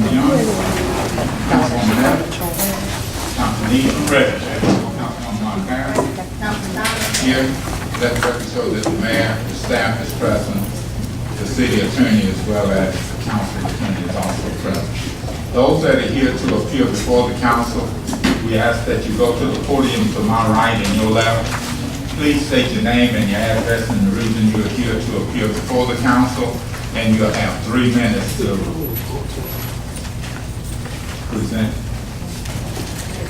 Councilwoman Young, Councilwoman Evans, Councilman Prichard, Councilwoman Montgomery. Here, let the record show that the mayor, the staff is present, the city attorney as well as the council attorney is also present. Those that are here to appear before the council, we ask that you go to the podium to my right and your left. Please state your name and your address and the reason you are here to appear before the council, and you'll have 3 minutes to present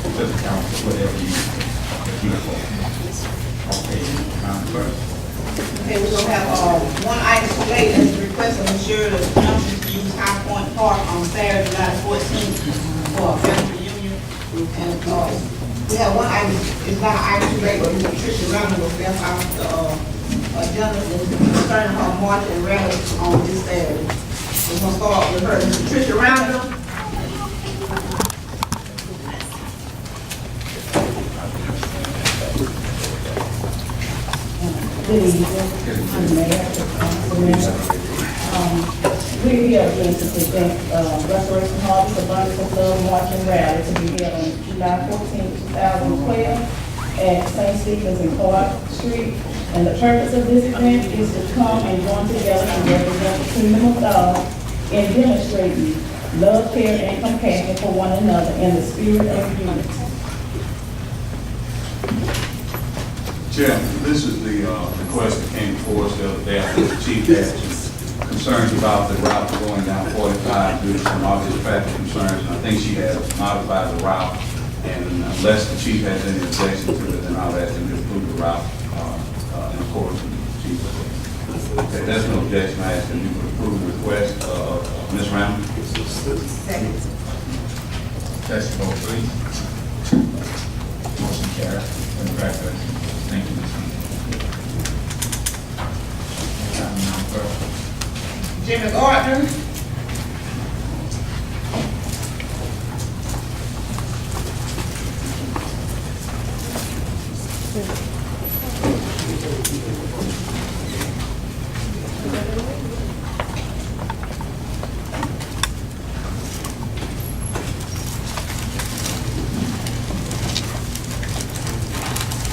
to the council whatever you are here for. Okay, Madam Clerk. Okay, we're gonna have one item today is the request of ensure the council to use High Point Park on Saturday, July 14th for a family reunion. And we have one item, it's not an item today, but Patricia Randall was left off the agenda concerning her march and rally on this Saturday. We're gonna start with her, Patricia Randall. Good evening, I'm Mayor. We're here again to present Restoration Harvest Abundance of Love March and Rally to be held on July 14, 2012 at St. Stephen's and Clark Street. And the purpose of this event is to come and join together and represent the kingdom of God in demonstrating love, care, and compassion for one another in the spirit of unity. Chair, this is the request that came before us the other day. I think the chief had some concerns about the route going down 45 due to some obvious traffic concerns, and I think she has modified the route. And unless the chief has any objection to it, then I'll ask him to approve the route in accordance with the chief. Okay, that's no objection. I ask that you would approve the request of Ms. Randall. Second. Test your vote, please. Motion carries. Congratulations. Thank you, Ms. Randall. Jimmy Gardner.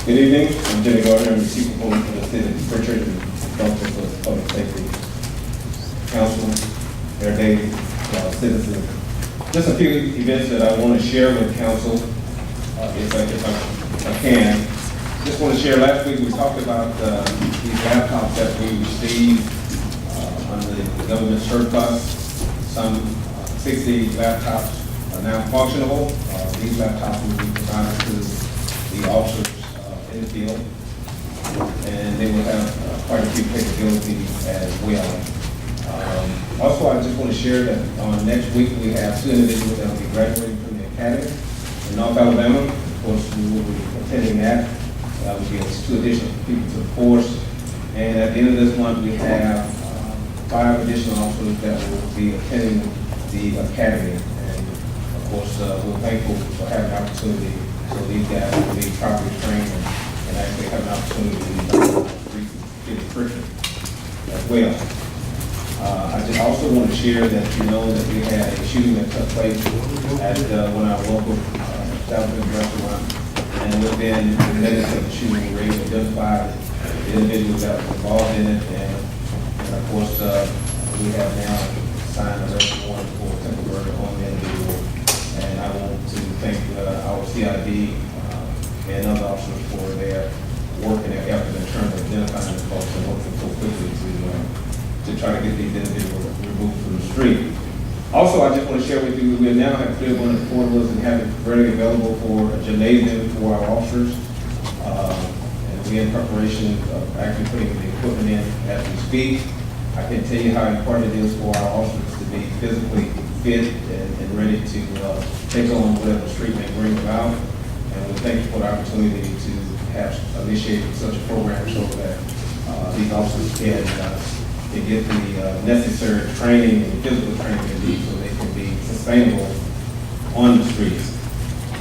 Good evening, I'm Jimmy Gardner, I'm the Chief Proponent for the City of Prichard and responsible for the Public Safety Council, their daily citizens. Just a few events that I want to share with Council, if I can. Just want to share, last week we talked about these laptops that we received under the government surplus. Some 60 laptops are now functional. These laptops will be provided to the officers in the field, and they will have quite a few capabilities as well. Also, I just want to share that next week we have 2 individuals that will be graduating from the academy in North Alabama. Of course, we will be attending that. We get 2 additional people to the course, and at the end of this month we have 5 additional officers that will be attending the academy. And of course, we're thankful for having the opportunity so these guys will be properly trained and actually have an opportunity to get a curriculum as well. I just also want to share that you know that we had a shooting that took place at one of our local establishment restaurant, and within the minutes of the shooting, we were able to identify the individuals that were involved in it, and of course we have now signed a arrest warrant for temporary on the individual. And I want to thank our CID and other officers for their work and their effort in terms of identifying the folks and working so quickly to try to get these individuals removed from the street. Also, I just want to share with you, we now have cleared one of the portables and have it readily available for a gymnasium for our officers. And we're in preparation of actually putting the equipment in as we speak. I can tell you how important it is for our officers to be physically fit and ready to take on whatever the street may bring about. And we thank you for the opportunity to have initiated such a program so that these officers can get the necessary training and physical training they need so they can be sustainable on the streets.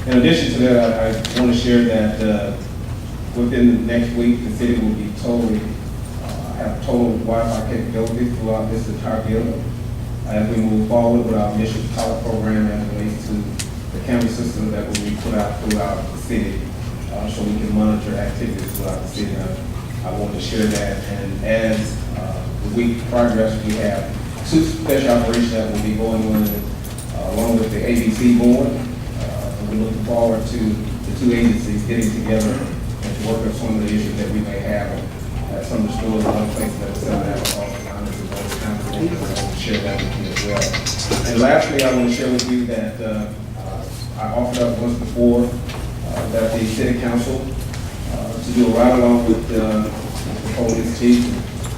In addition to that, I want to share that within the next week, the city will be have total Wi-Fi capabilities throughout this entire building. as we move forward with our mission pilot program as it relates to the county system that will be put out throughout the city, so we can monitor activities throughout the city. I want to share that, and as the week progresses, we have 2 special operations that will be going on along with the ABC board. And we're looking forward to the 2 agencies getting together and to work on some of the issues that we may have at some of the stores and other places that are selling alcohol and those kinds of things. I want to share that with you as well. And lastly, I want to share with you that I offered up once before that the city council to do a ride along with the police chief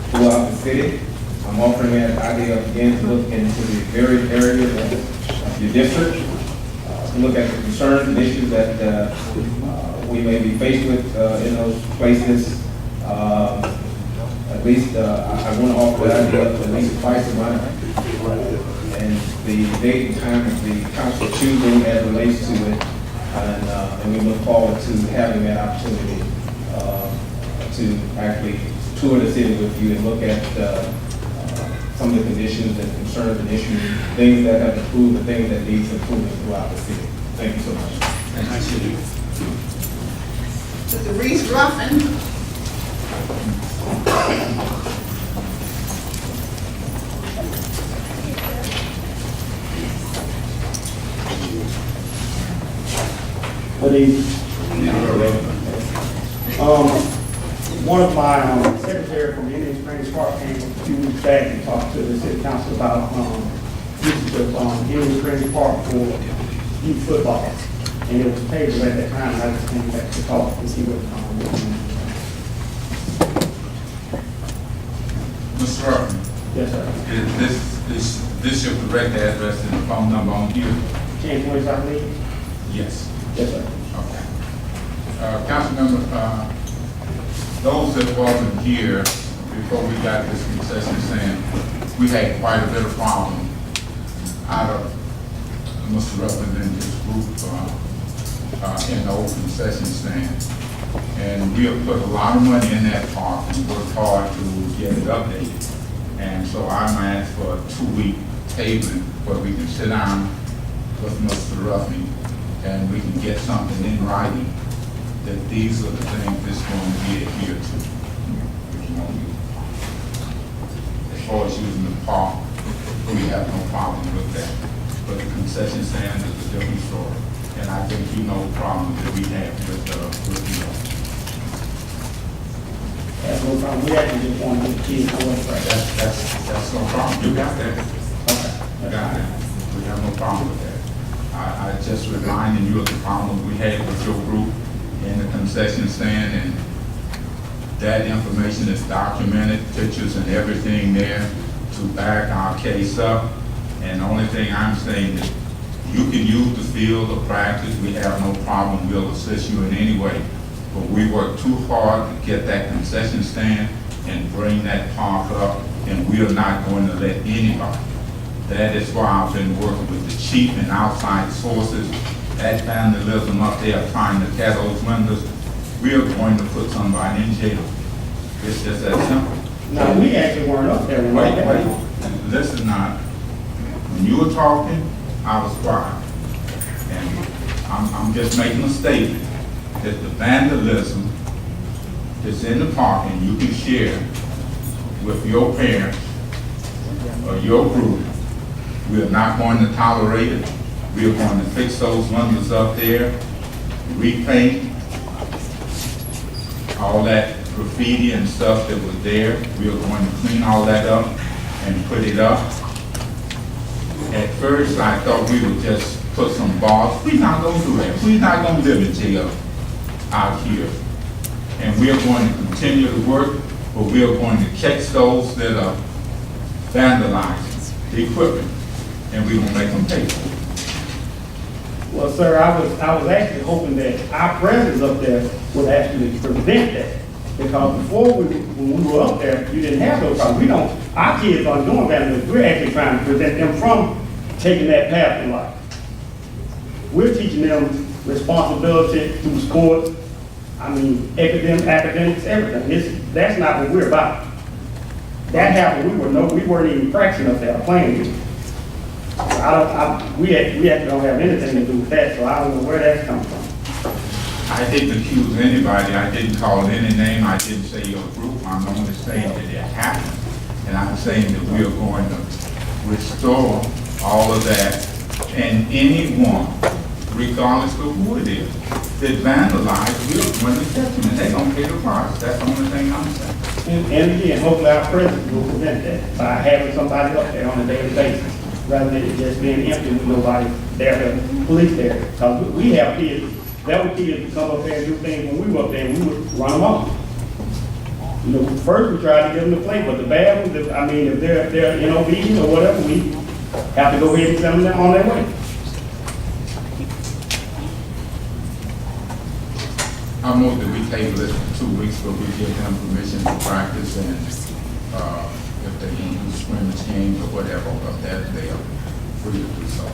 throughout the city. I'm offering that idea again to look into the various areas of your district, to look at the concerns and issues that we may be faced with in those places. At least I want to offer that idea at least twice a month. And the date and time of the council choosing as relates to it. And we look forward to having that opportunity to actually tour the city with you and look at some of the conditions and concerns and issues, things that have improved and things that needs improvement throughout the city. Thank you so much. Thank you. Mr. Reese Ruffin. Good evening. One of my secretary from Indian Springs Park came a few weeks back and talked to the city council about usage of Indian Springs Park for youth football. And it was tabled at that time. I just came back to talk and see what Mr. Ruffin, yes, sir. is this your correct address and the phone number on here? 1020 South Lee? Yes. Yes, sir. Okay. Councilmember, those that wasn't here before we got this concession stand, we had quite a bit of problem out of Mr. Ruffin and his group in the old concession stand. And we have put a lot of money in that park and worked hard to get it updated. And so I'm asked for a 2-week tabling where we can sit down with Mr. Ruffin and we can get something in writing that these are the things that's going to be adhered to. As far as using the park, we have no problem with that. But the concession stand is a different story. And I think you know the problem that we have with the That's no problem. We actually just want to get the kids going right. That's no problem. You got that. Okay. You got it. We have no problem with that. I just reminding you of the problem we had with your group in the concession stand, and that information is documented, pictures and everything there to back our case up. And the only thing I'm saying is you can use the field of practice. We have no problem. We'll assist you in any way. But we work too hard to get that concession stand and bring that park up, and we are not going to let anybody. That is why I've been working with the chief and outside sources. That vandalism up there trying to tear those windows, we are going to put somebody in jail. It's just that simple. Now, we actually weren't up there. Wait. Listen now. When you were talking, I was quiet. And I'm just making a statement that the vandalism that's in the park and you can share with your parents or your group, we are not going to tolerate it. We are going to fix those windows up there, repaint all that graffiti and stuff that was there. We are going to clean all that up and put it up. At first, I thought we would just put some bars. We're not going to do that. We're not going to live in jail out here. And we are going to continue to work, but we are going to catch those that are vandalizing the equipment, and we're going to make them pay for it. Well, sir, I was actually hoping that our presence up there would actually prevent that. Because before when we were up there, you didn't have those problems. Our kids aren't doing that. We're actually trying to prevent them from taking that path in life. We're teaching them responsibility through sports, academics, everything. That's not what we're about. That happened, we weren't even fraction up there playing. We actually don't have anything to do with that, so I don't know where that's coming from. I didn't accuse anybody, I didn't call any name, I didn't say your group, I'm only saying that it happened. And I'm saying that we are going to restore all of that, and anyone, regardless of who it is, that vandalized, we're going to catch them, and they're going to pay the price. That's the only thing I'm saying. And again, hopefully our president will prevent that by having somebody up there on a daily basis, rather than it just being empty with nobody there, the police there. Because we have kids, there were kids who come up there and do things when we were up there, and we would run them off. You know, first we tried to give them the plate, but the bad ones, if they're inobedient or whatever, we have to go ahead and send them on their way. I move that we table this for 2 weeks, but we give them permission to practice, and if they want to do scrimmage games or whatever, of that, they are free to do so.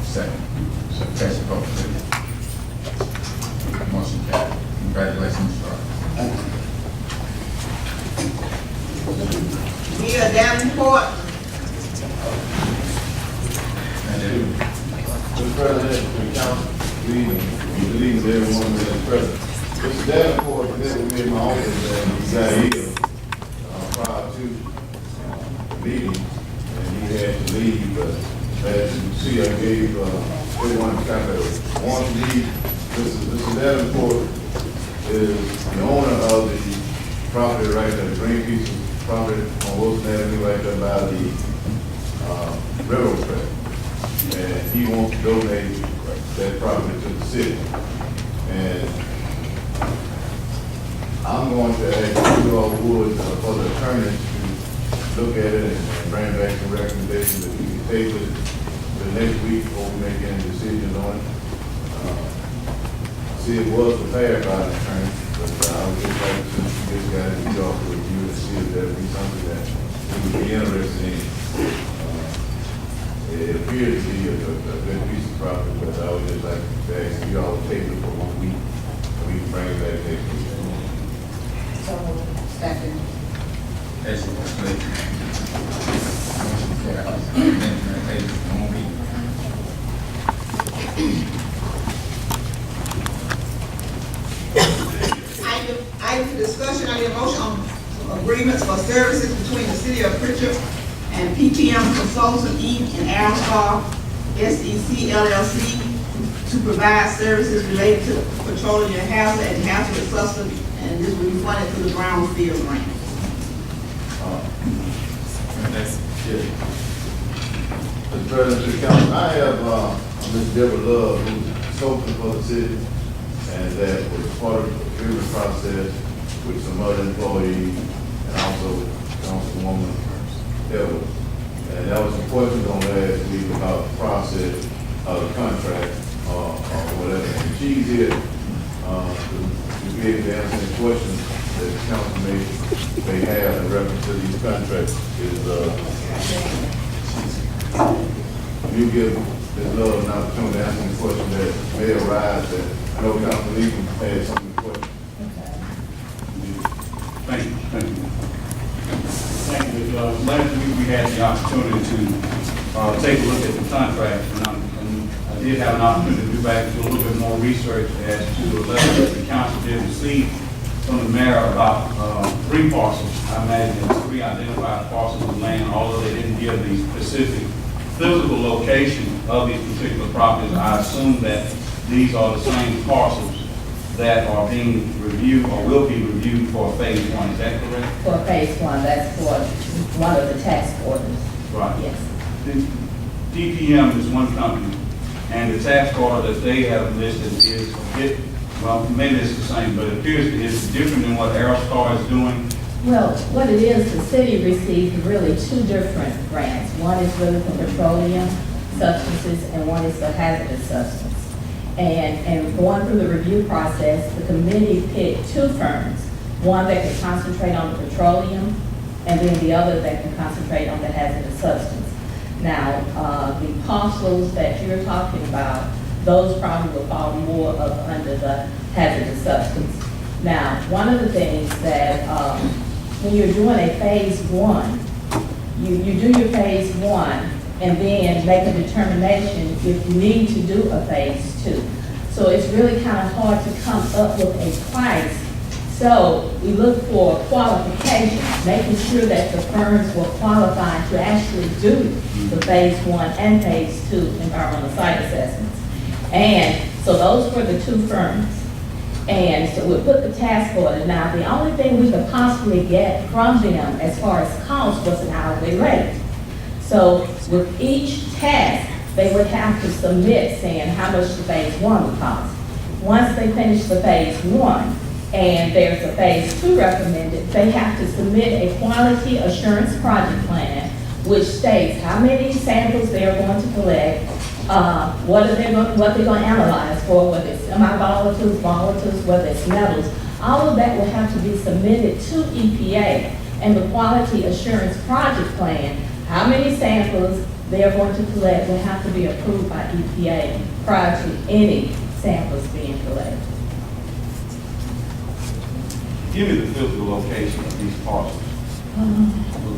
Second. Catch the vote, please. Motion carried. Congratulations, sir. Mia Davenport. Mr. President, the council, leading everyone that is present. Mr. Davenport met with me in my office at Zaire prior to the meeting, and he had to leave, but as you can see, I gave everyone kind of one lead. Mr. Davenport is the owner of the property right there, the green piece of property on Wilson Avenue right there by the railroad track. And he wants to donate that property to the city. And I'm going to ask you all would, for the attorneys to look at it and bring back some recommendations that we can table it the next week before we make any decisions on it. See, it was prepared by the attorney, but I would just like to get this guy to be off to review and see if there would be something that we would be interested in. It appears to be a good piece of property, but I would just like to ask you all to table it for 1 week, and we can bring it back next week. Second. Catch the vote, please. Motion carried. Table for 1 week. Item for discussion, I need a motion on agreements for services between the city of Prichard and PTM Consultant Inc. and Aerostar SEC LLC to provide services related to petroleum hazard and hazardous substance, and this will be funded through the Brownfield grant. Mr. President, to the council, I have Ms. Deborah Love, who's consultant for the city, and that was part of the procurement process with some other employees and also Councilwoman Edwards. And that was some questions on last week about the process of the contract or whatever. And she's here to be able to answer any questions that the council may have in reference to these contracts. You give Ms. Love an opportunity to answer any questions that may arise that I know Councilman Lee had some questions. Thank you. Last week we had the opportunity to take a look at the contract, and I did have an opportunity to do back to a little bit more research as to the letter that the council did receive from the mayor about 3 parcels. I imagine it's 3 identified parcels of land, although they didn't give the specific physical location of these particular properties. I assume that these are the same parcels that are being reviewed or will be reviewed for phase 1. Is that correct? For phase 1, that's for one of the task orders. Right. Yes. The DPM is one company, and the task order that they have listed is a bit, well, maybe it's the same, but it appears it's different than what Aerostar is doing. Well, what it is, the city received really 2 different grants. One is really for petroleum substances, and one is for hazardous substance. And going through the review process, the committee picked 2 firms, one that can concentrate on the petroleum, and then the other that can concentrate on the hazardous substance. Now, the parcels that you're talking about, those probably will fall more up under the hazardous substance. Now, one of the things that when you're doing a phase 1, you do your phase one, and then make a determination if you need to do a phase two. So it's really kind of hard to come up with a price. So we look for qualifications, making sure that the firms were qualified to actually do the phase one and phase two environmental site assessments. And so those were the two firms. And so we put the task order. Now, the only thing we could possibly get from them as far as cost was an hourly rate. So with each task, they would have to submit saying how much the phase one would cost. Once they finish the phase one, and there's a phase two recommended, they have to submit a quality assurance project plan, which states how many samples they are going to collect, what they're going to analyze for, whether it's semi-volatiles, volatiles, whether it's metals. All of that will have to be submitted to EPA, and the quality assurance project plan, how many samples they are going to collect, will have to be approved by EPA prior to any samples being collected. Give me the physical location of these parcels.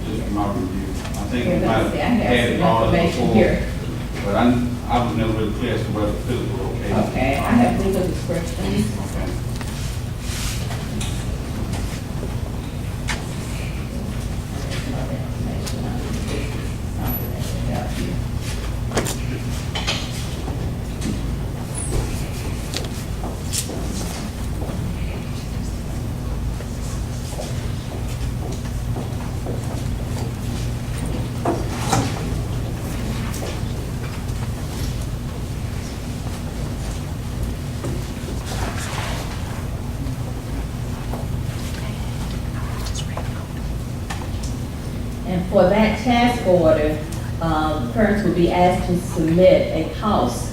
Just from my review. I think we might have had it all before, but I was never really clear as to where the physical location. Okay, I have legal descriptions. Okay. And for that task order, firms will be asked to submit a cost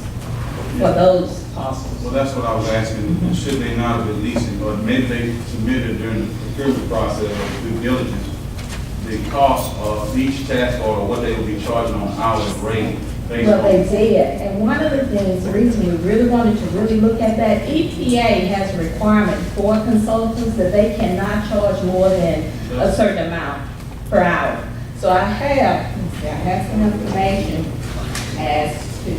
for those parcels. Well, that's what I was asking. Should they not have released it, or maybe they submitted during the procurement process or due diligence, the cost of each task order, what they will be charging on hourly rate based Well, they on. did, and one of the things, the reason we really wanted to really look at that, EPA has a requirement for consultants that they cannot charge more than a certain amount per hour. So I have some information as to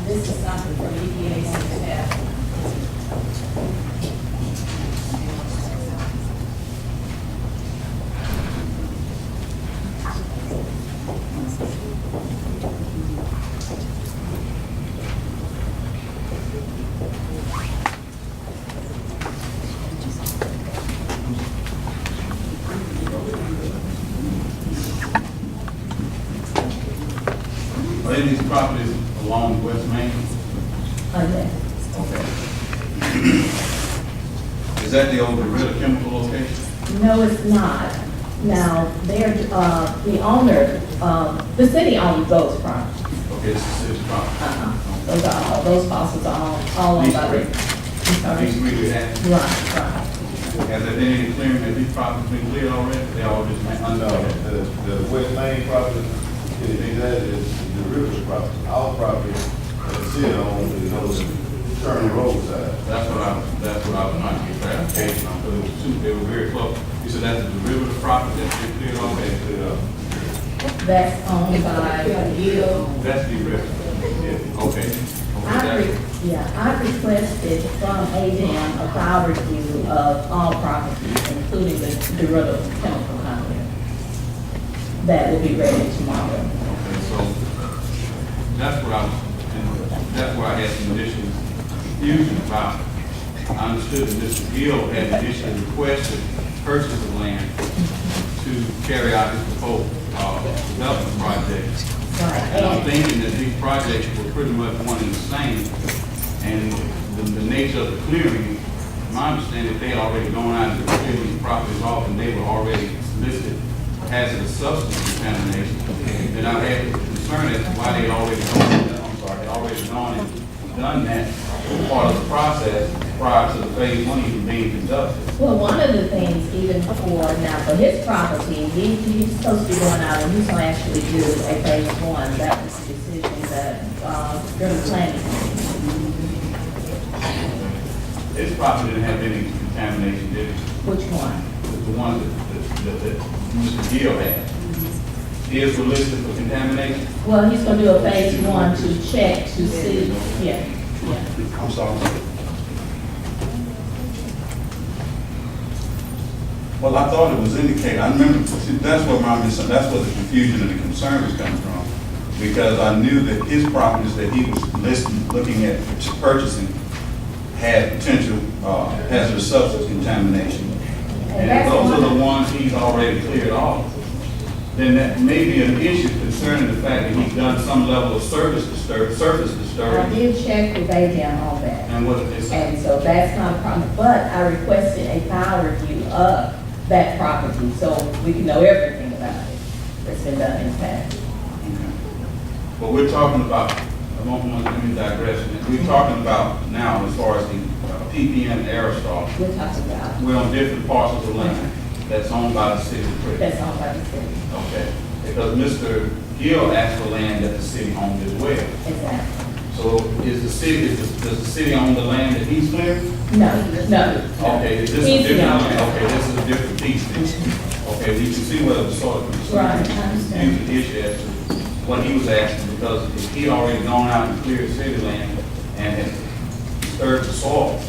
this is something from EPA staff. Are any of these properties along West Main? Yes. Okay. Is that the old Gorilla Chemical location? No, it's not. Now, they're, the owner, the city owns those properties. Okay, it's the city's property. Those are all, those parcels are all owned by the. These I'm sorry. These three we had. Right. Has there been any clearing that these properties been cleared already? They all just been No, uncleared? the West Main property, that is the river's property. Our property, the city owns, is on the Turner Road side. That's what I was trying to get clarification on, because it was two, they were very close. You said that's the derivative property that's been cleared already? That's owned by Gill. That's the derivative. Yeah, okay. I requested from ADM a file review of all properties, including the derivative chemical company. That will be ready tomorrow. Okay, so that's what I was, and that's why I had some additional confusion about I understood that Mr. Gill had initially requested purchase of land to carry out his proposed development project. And I'm thinking that these projects were pretty much one and the same, and the nature of the clearing, my understanding, they already gone out and cleared these properties off, and they were already listed hazardous substance contamination. And I had concern as to why they already gone and done that part of the process prior to the phase one even being conducted. Well, one of the things, even for his property, he's supposed to be going out and he's going to actually do a phase one. That was the decision that, during the planning. His property didn't have any contamination, did it? Which one? The one that Mr. Gill had. His were listed for contamination? Well, he's going to do a phase one to check to see, yeah. I'm sorry. Well, I thought it was indicated, I remember, see, that's where the confusion and the concern was coming from. Because I knew that his properties that he was looking at purchasing had potential hazardous substance contamination. And those are the ones he's already cleared off. Then that may be an issue concerning the fact that he's done some level of surface disturbance. I did check with AJ on that. And what did they say? And so that's not a problem, but I requested a file review of that property, so we can know everything about it that's been done in the past. But we're talking about, let me digress. We're talking about now as far as the PPM aerosol. We're talking about. We're on different parcels of land that's owned by the city of Prichard. That's owned by the city. Okay, because Mr. Gill asked for land that the city owned as well. Exactly. So does the city own the land that he's clearing? No. Okay, is this a different land? Okay, this is a different piece then. Okay, we can see where the sort of Right, I understand. the issue as to what he was asking, because if he already gone out and cleared city land and had disturbed the soil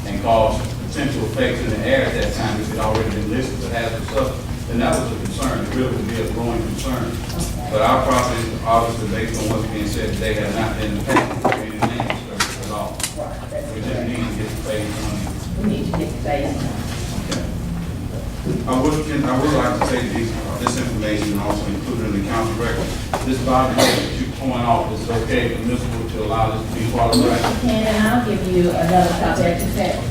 and caused potential effects in the air at that time, if it already been listed as hazardous substance, then that was a concern. It really would be a growing concern. Okay. But our property, obviously, based on what's being said, they have not been impacted by any land disturbance at all. Right, that's We just correct. need to get the phase one. We need to get the phase one. I would like to take this information and also include it in the council record. This body that you're pulling off, is it okay for Ms. Wood to allow this to be part of the record? And I'll give you another copy at the table.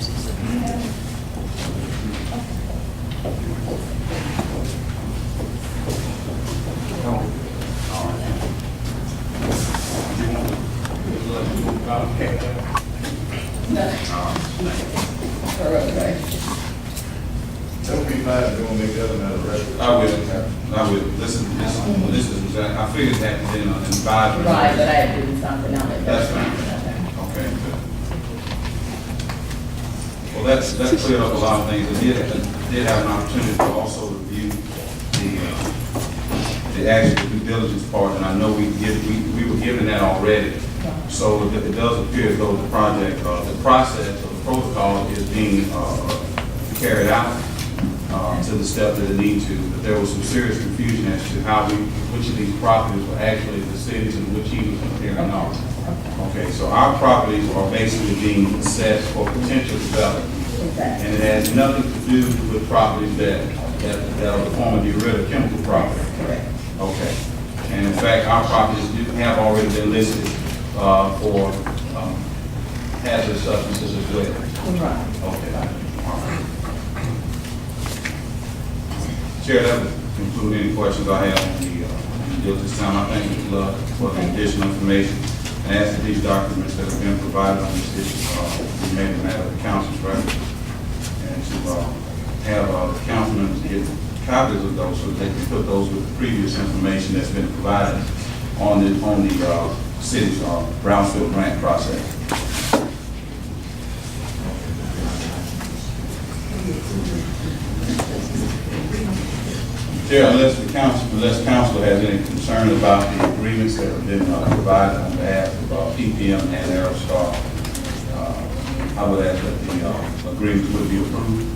Don't be glad to go and make that another record. I will. This is exactly, I figured that had been an advisory. Right, but I had to do something on it. That's fine. Okay, good. Well, that's cleared up a lot of things. I did have an opportunity to also review the actual due diligence part, and I know we were given that already. So it does appear as though the project, the process or the protocol is being carried out to the step that it needs to. But there was some serious confusion as to which of these properties were actually the cities and which he was comparing off. Okay, so our properties are basically being assessed for potential development. Exactly. And it has nothing to do with properties that are formerly rid of chemical property. Correct. Okay. And in fact, our properties have already been listed for hazardous substances as well. Right. Okay. All right. Chair, that would conclude any questions I have on the deal this time. I thank Ms. Love for the additional information. And ask that these documents that have been provided on this issue be made a matter of the council's record. And to have the council members get copies of those so that they can put those with the previous information that's been provided on the city's brownfield grant process. Chair, unless council has any concern about the agreements that have been provided on behalf of PPM and Aerostar, I would ask that the agreements would be approved.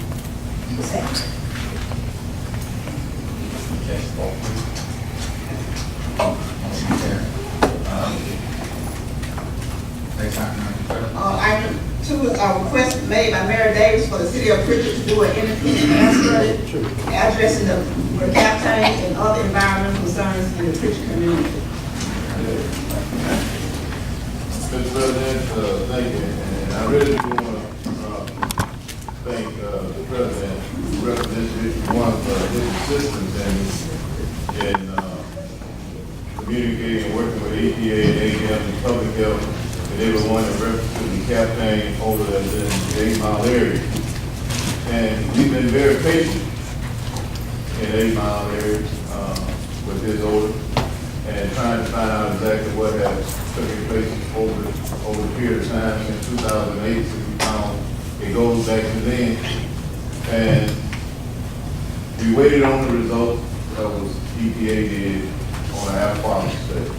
Next item, Madam Clerk. Item two requests made by Mary Davis for the city of Prichard to do an independent air study addressing the captain and other environmental concerns in the Prichard community. Mr. President, thank you, and I really do want to thank the President who represents District 1 for his assistance in communicating and working with EPA and ADM and Public Health and everyone in reference to the campaign over in the 8 Mile area. And we've been very patient in 8 Mile area with this order and trying to find out exactly what has taken place over the period of time since 2008, since we found it goes back to then. And we waited on the results that was EPA did on an air quality study.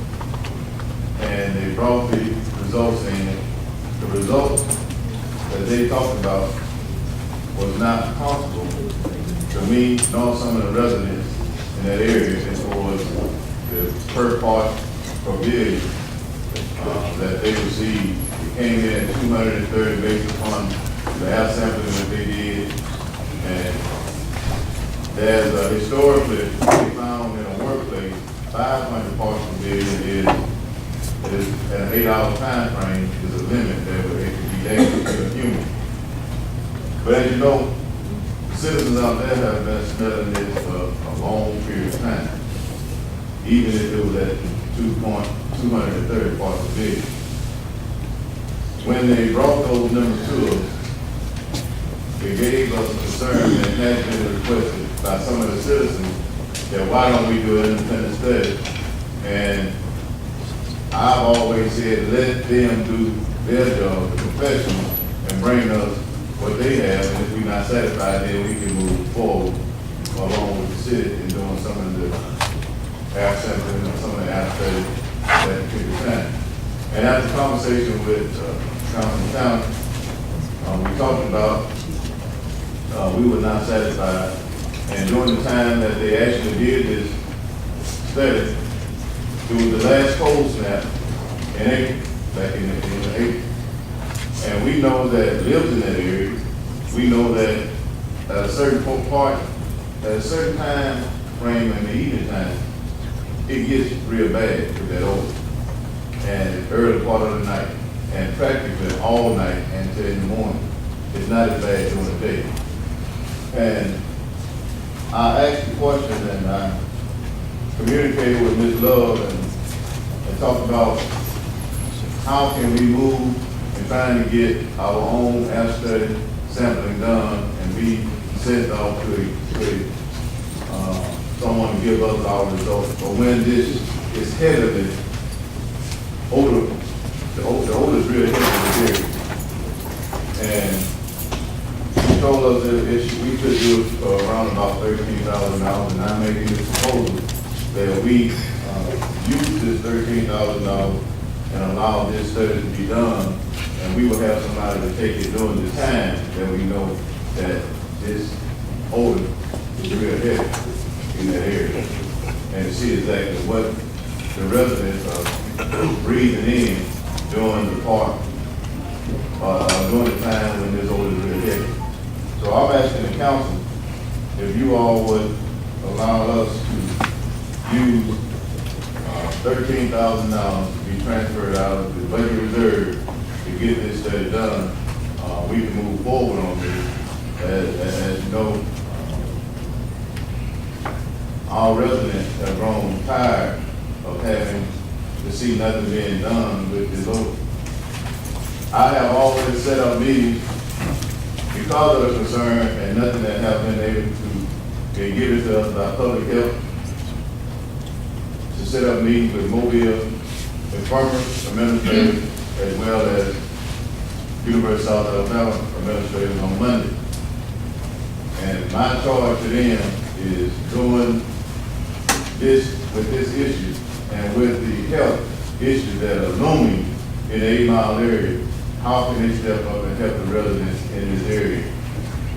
And they brought the results in. The results that they talked about was not comfortable to me nor some of the residents in that area as far as the per part provision that they received. It came in at 230 based upon the air sampling that they did. And there's historically, they found in a workplace, 500 parts per billion is at an 8-hour time frame is a limit that it could be dangerous to a human. But as you know, citizens out there have been smelling this for a long period of time, even if it was at 230 parts per billion. When they brought those numbers to us, it gave us concern and has been requested by some of the citizens that why don't we do an independent study? And I've always said let them do their job, the professionals, and bring us what they have, and if we're not satisfied, then we can move forward along with the city in doing some of the air sampling and some of the air studies that could be done. And after conversation with Councilman Town, we talked about we were not satisfied, and during the time that they actually did this study, it was the last cold snap in April, back in April. And we know that lives in that area, we know that at a certain part, at a certain time frame in the evening time, it gets real bad with that odor. And early part of the night, and practically all night until in the morning. It's not as bad during the day. And I asked the question and I communicated with Ms. Love and talked about how can we move in trying to get our own air study sampling done and be sent off to someone to give us our results. But when this is heavily odor, the odor is really heavy in the area. And he told us that if we could do it for around about $13,000, and I'm making this proposal that we use this $13,000 and allow this study to be done, and we will have somebody to take it during the time that we know that this odor is real heavy in that area, and to see exactly what the residents are breathing in during the part, during the time when this odor is real heavy. So I'm asking the council if you all would allow us to use $13,000 to be transferred out of the budget reserve to get this study done. We can move forward on this. As you know, our residents have grown tired of having to see nothing being done with this odor. I have already set up meetings because of the concern and nothing that have been able to be given to us by public health, to set up meetings with Mobile Infirmary administrators as well as University of South Alabama administrators on Monday. And my charge to them is doing this with this issue and with the health issues that are looming in the 8 Mile area. How can they step up and help the residents in this area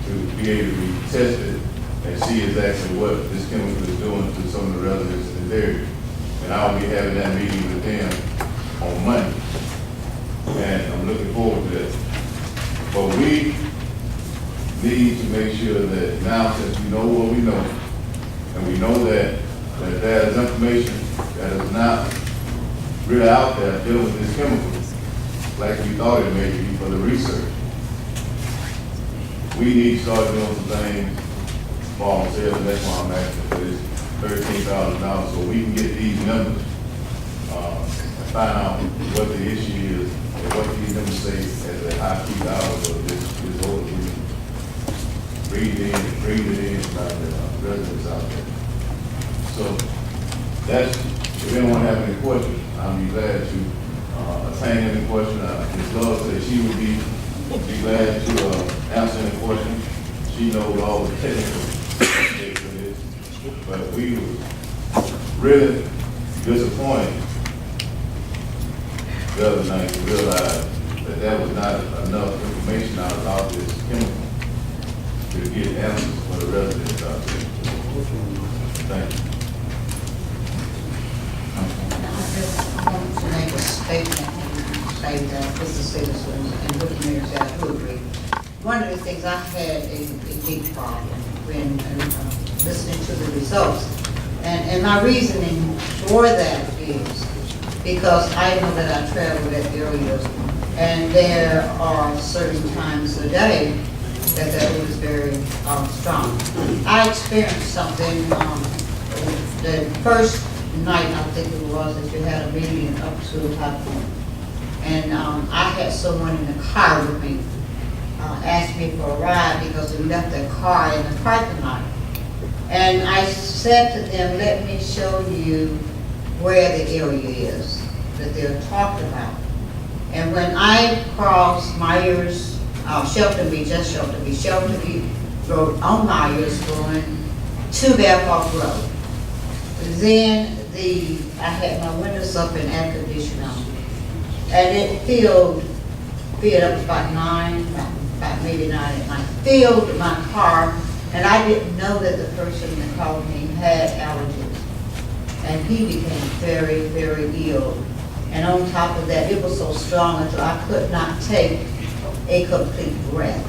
to be able to be tested and see exactly what this chemical is doing to some of the residents in this area? And I'll be having that meeting with them on Monday. And I'm looking forward to that. But we need to make sure that now, since we know what we know, and we know that there's information that is not really out there dealing with this chemical, like we thought it may be for the research. We need to start doing some things for ourselves, and that's why I'm asking for this $13,000, so we can get these numbers, and find out what the issue is, and what these numbers say as a high peak hours of this order. We can breathe it in by the residents out there. So that's, if anyone have any questions, I'll be glad to entertain any question. Ms. Love said she would be glad to answer any question. She knows all the technical aspects of this. But we were really disappointed the other night to realize that there was not enough information out about this chemical to get answers for the residents out there. Thank you. I want to make a statement and say that this is citizens and with the mayor said I do agree. One of the things I had a big problem when listening to the results. And my reasoning for that is because I know that I travel that areas and there are certain times a day that that is very strong. I experienced something the first night, I think it was, that you had a meeting up to High Point. And I had someone in the car with me ask me for a ride because they left their car in the parking lot. And I said to them, let me show you where the area is that they're talking about. And when I crossed Myers, Shelter Beach Road on Myers going to Bear Park Road. Then I had my windows up and air conditioning on. And it filled up about maybe 9 at night, filled my car, and I didn't know that the person that called me had allergies. And he became very, very ill. And on top of that, it was so strong until I could not take a complete breath.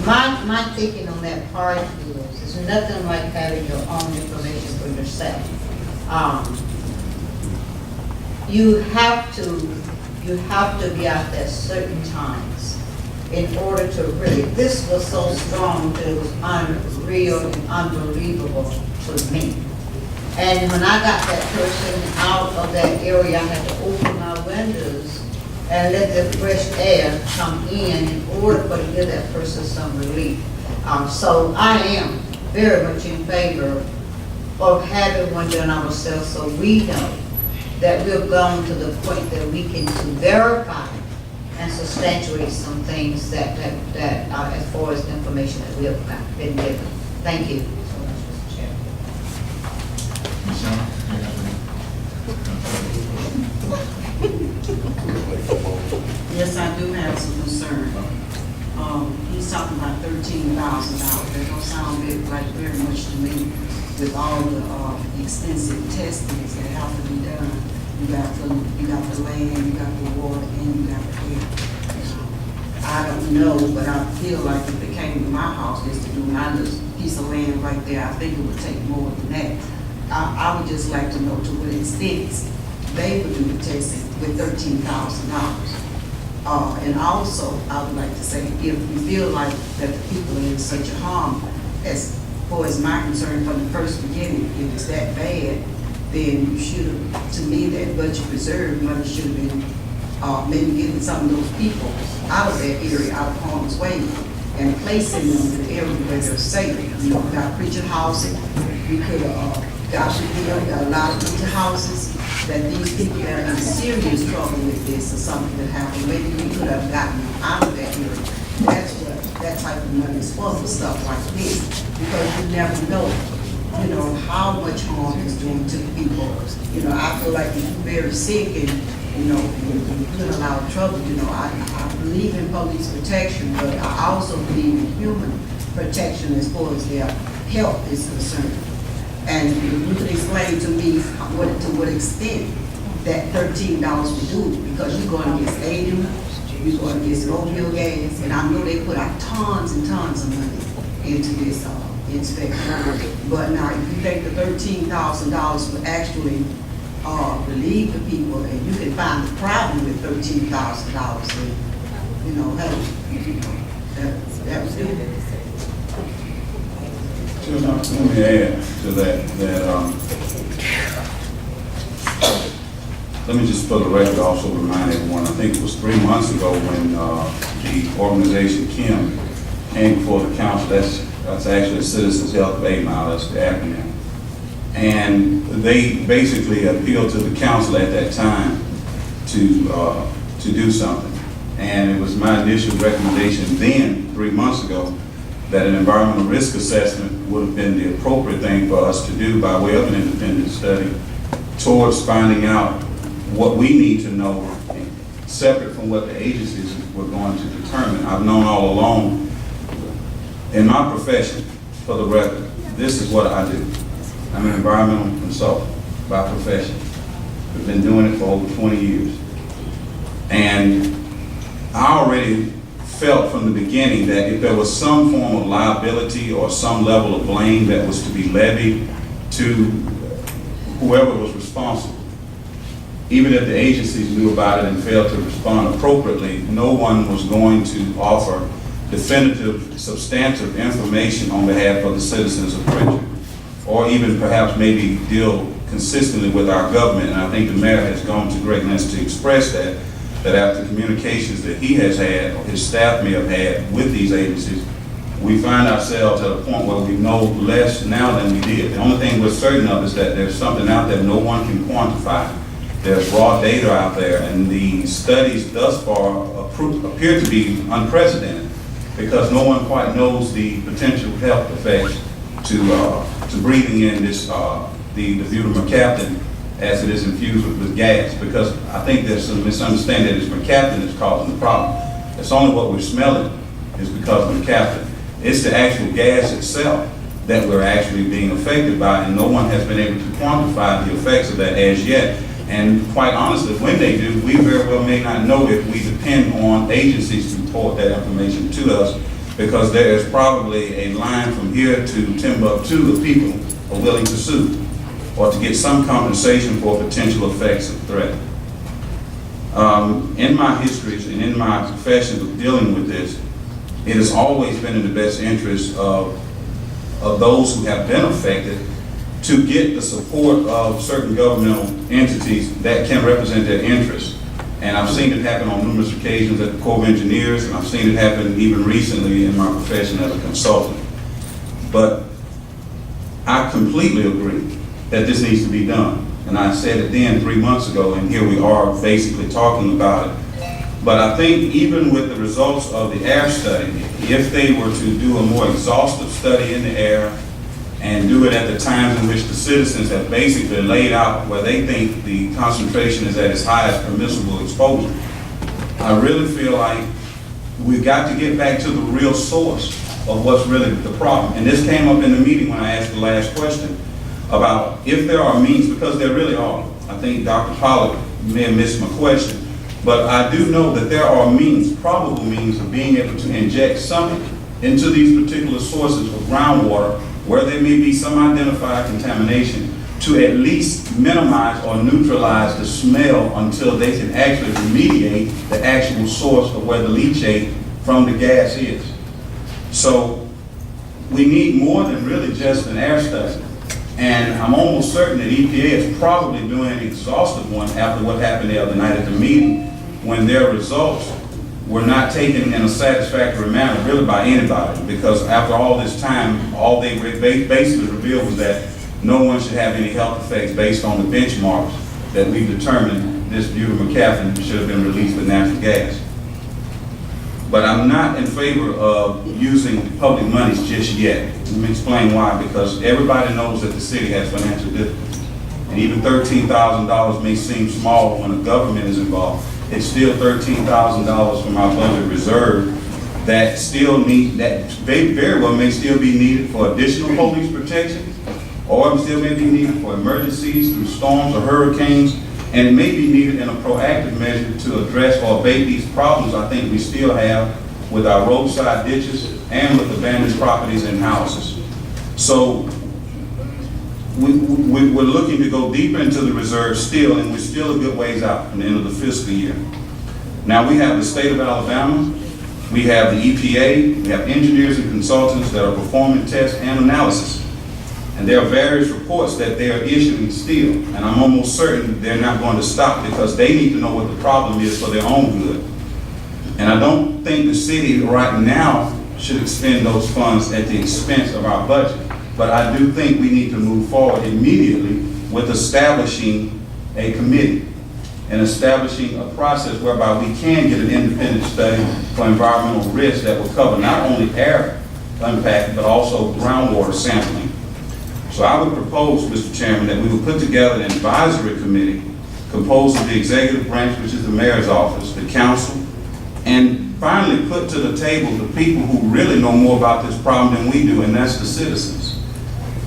My thinking on that part is it's nothing like having your own information for yourself. You have to be out there certain times in order to really, this was so strong that it was unreal and unbelievable to me. And when I got that person out of that area, I had to open my windows and let the fresh air come in order for to give that person some relief. So I am very much in favor of having one done ourselves so we know that we've gone to the point that we can verify and substantiate some things that as far as information that we have been given. Thank you so much, Mr. Chair. Michelle, Yes, I do have some concern. He's talking about $13,000. That don't sound very much to me with all the extensive testings that have to be done. You got the land, you got the water, and you got the air. I don't know, but I feel like if it came to my house just to do my little piece of land right there, I think it would take more than that. I would just like to know to what extent they would do the testing with $13,000. And also, I would like to say, if you feel like that the people are in such a harm, as far as my concern from the first beginning, if it's that bad, then you should have, to me, that budget reserve money should have been maybe giving some of those people out of that area, out of harm's way, and placing them in the area where they're safe. You know, we got Prichard housing, we could have got a lot of Prichard houses, that these people that are in serious trouble with this or something that happened, maybe we could have gotten them out of that area. That's what that type of money is for stuff like this, because you never know, how much harm it's doing to people. I feel like if you're very sick and, you're in a lot of trouble, I believe in police protection, but I also believe in human protection as far as their health is concerned. And you could explain to me to what extent that $13 would do, because you're going against 80 you're going to get low fuel gas, and I know they put out tons and tons of money into this, inspection. But now, if you think the $13,000 would actually, relieve the people, and you can find the problem with $13,000, then, you know, hey, that was good. Let me add to that, let me just for the record also remind everyone, I think it was 3 months ago when the organization Kim came before the council. That's actually Citizens Health of 8 Mile, that's the acronym. And they basically appealed to the council at that time to do something. And it was my initial recommendation then, 3 months ago, that an environmental risk assessment would have been the appropriate thing for us to do by way of an independent study towards finding out what we need to know, separate from what the agencies were going to determine. I've known all along, in my profession, for the record, this is what I do. I'm an environmental consultant by profession. I've been doing it for over 20 years. And I already felt from the beginning that if there was some form of liability or some level of blame that was to be levied to whoever was responsible, even if the agencies knew about it and failed to respond appropriately, no one was going to offer definitive, substantive information on behalf of the citizens of Prichard, or even perhaps maybe deal consistently with our government. And I think the mayor has gone to great lengths to express that after communications that he has had, or his staff may have had with these agencies, we find ourselves at a point where we know less now than we did. The only thing we're certain of is that there's something out there no one can quantify. There's raw data out there, and the studies thus far appear to be unprecedented because no one quite knows the potential health effects to breathing in this the butyl-mercaptan as it is infused with gas, because I think there's some misunderstanding that it's mercaptan that's causing the problem. It's only what we're smelling is because of mercaptan. It's the actual gas itself that we're actually being affected by, and no one has been able to quantify the effects of that as yet. And quite honestly, when they do, we very well may not know if we depend on agencies to report that information to us, because there is probably a line from here to Timbuktu of people who are willing to sue or to get some compensation for potential effects of threat. In my histories and in my profession of dealing with this, it has always been in the best interest of those who have been affected to get the support of certain governmental entities that can represent their interests. And I've seen it happen on numerous occasions at the Corps of Engineers, and I've seen it happen even recently in my profession as a consultant. But I completely agree that this needs to be done. And I said it then 3 months ago, and here we are basically talking about it. But I think even with the results of the air study, if they were to do a more exhaustive study in the air and do it at the times in which the citizens have basically laid out where they think the concentration is at its highest permissible exposure, I really feel like we've got to get back to the real source of what's really the problem. And this came up in the meeting when I asked the last question about if there are means, because there really are. I think Dr. Pollard may have missed my question, but I do know that there are means, probable means of being able to inject some into these particular sources of groundwater where there may be some identified contamination to at least minimize or neutralize the smell until they can actually remediate the actual source of where the leachate from the gas is. So we need more than really just an air study. And I'm almost certain that EPA is probably doing an exhaustive one after what happened the other night at the meeting, when their results were not taken in a satisfactory manner really by anybody, because after all this time, all they basically revealed was that no one should have any health effects based on the benchmarks that we've determined this butyl-mercaptan should have been released with natural gas. But I'm not in favor of using public monies just yet. Let me explain why. Because everybody knows that the city has financial difficulties. And even $13,000 may seem small when the government is involved. It's still $13,000 from our budget reserve that still very well may still be needed for additional police protection, or still may be needed for emergencies through storms or hurricanes. and may be needed in a proactive measure to address or abate these problems I think we still have with our roadside ditches and with abandoned properties and houses. So we're looking to go deeper into the reserve still, and we're still a good ways out from the end of the fiscal year. Now we have the state of Alabama, we have the EPA, we have engineers and consultants that are performing tests and analysis. And there are various reports that they are issuing still, and I'm almost certain they're not going to stop because they need to know what the problem is for their own good. And I don't think the city right now should expend those funds at the expense of our budget. But I do think we need to move forward immediately with establishing a committee and establishing a process whereby we can get an independent study for environmental risks that will cover not only air impact, but also groundwater sampling. So I would propose, Mr. Chairman, that we would put together an advisory committee composed of the executive branch, which is the mayor's office, the council, and finally put to the table the people who really know more about this problem than we do, and that's the citizens.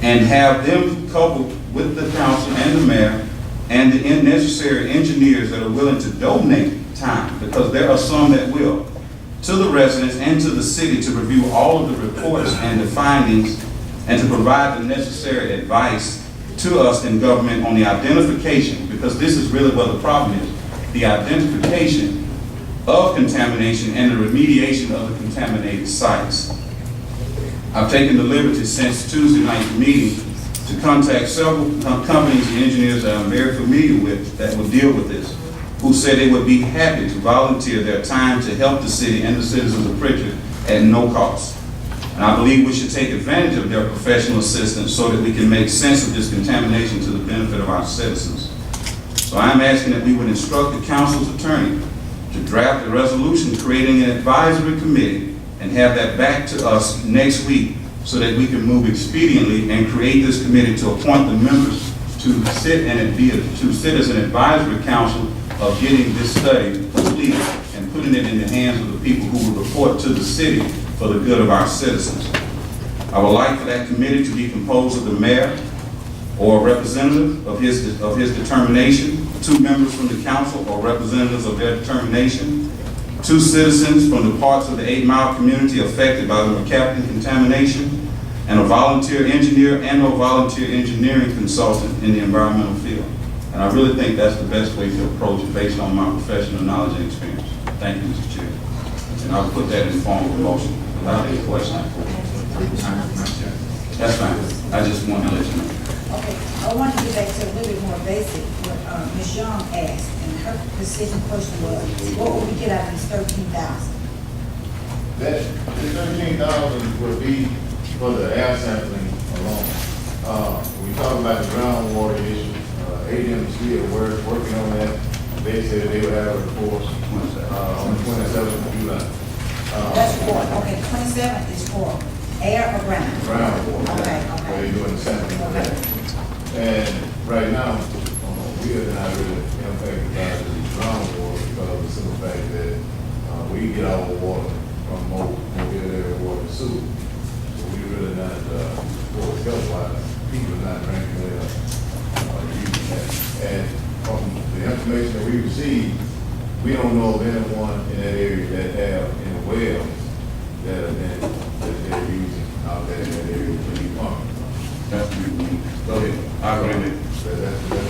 And have them coupled with the council and the mayor and the necessary engineers that are willing to donate time, because there are some that will, to the residents and to the city to review all of the reports and the findings and to provide the necessary advice to us in government on the identification, because this is really what the problem is, the identification of contamination and the remediation of the contaminated sites. I've taken the liberty since Tuesday night's meeting to contact several companies and engineers that I'm very familiar with that will deal with this, who said they would be happy to volunteer their time to help the city and the citizens of Prichard at no cost. And I believe we should take advantage of their professional assistance so that we can make sense of this contamination to the benefit of our citizens. So I'm asking that we would instruct the council's attorney to draft a resolution creating an advisory committee and have that back to us next week so that we can move expediently and create this committee to appoint the members to sit as an advisory council of getting this study completed and putting it in the hands of the people who will report to the city for the good of our citizens. I would like for that committee to be composed of the mayor or a representative of his determination, 2 members from the council or representatives of their determination, 2 citizens from the parts of the 8 Mile community affected by the mercaptan contamination, and a volunteer engineer and or volunteer engineering consultant in the environmental field. And I really think that's the best way to approach it based on my professional knowledge and experience. Thank you, Mr. Chair. And I'll put that in form of a motion without any question. That's fine. I just want to let you know. Okay, I want to get back to a little bit more basic, what Ms. Young asked, and her decision question was, what would we get out of these 13,000? That, the 13,000 would be for the air sampling alone. We talk about the groundwater issue, ADMC are working on that. They said they would have a report on the 27th of July. That's for, okay, 27 is for air or ground? Groundwater. Okay, Where okay. they're doing the sampling for Okay. that. And right now, we are not really impacted by the groundwater because of the simple fact that we get our water from mobile area water and sewer. So we really not, for health-wise, people are not drinking it using that. And from the information that we receive, we don't know of anyone in that area that have any wells that they're using out there in that area to be pumped. That's what we need. Go ahead. I agree with you. That's what it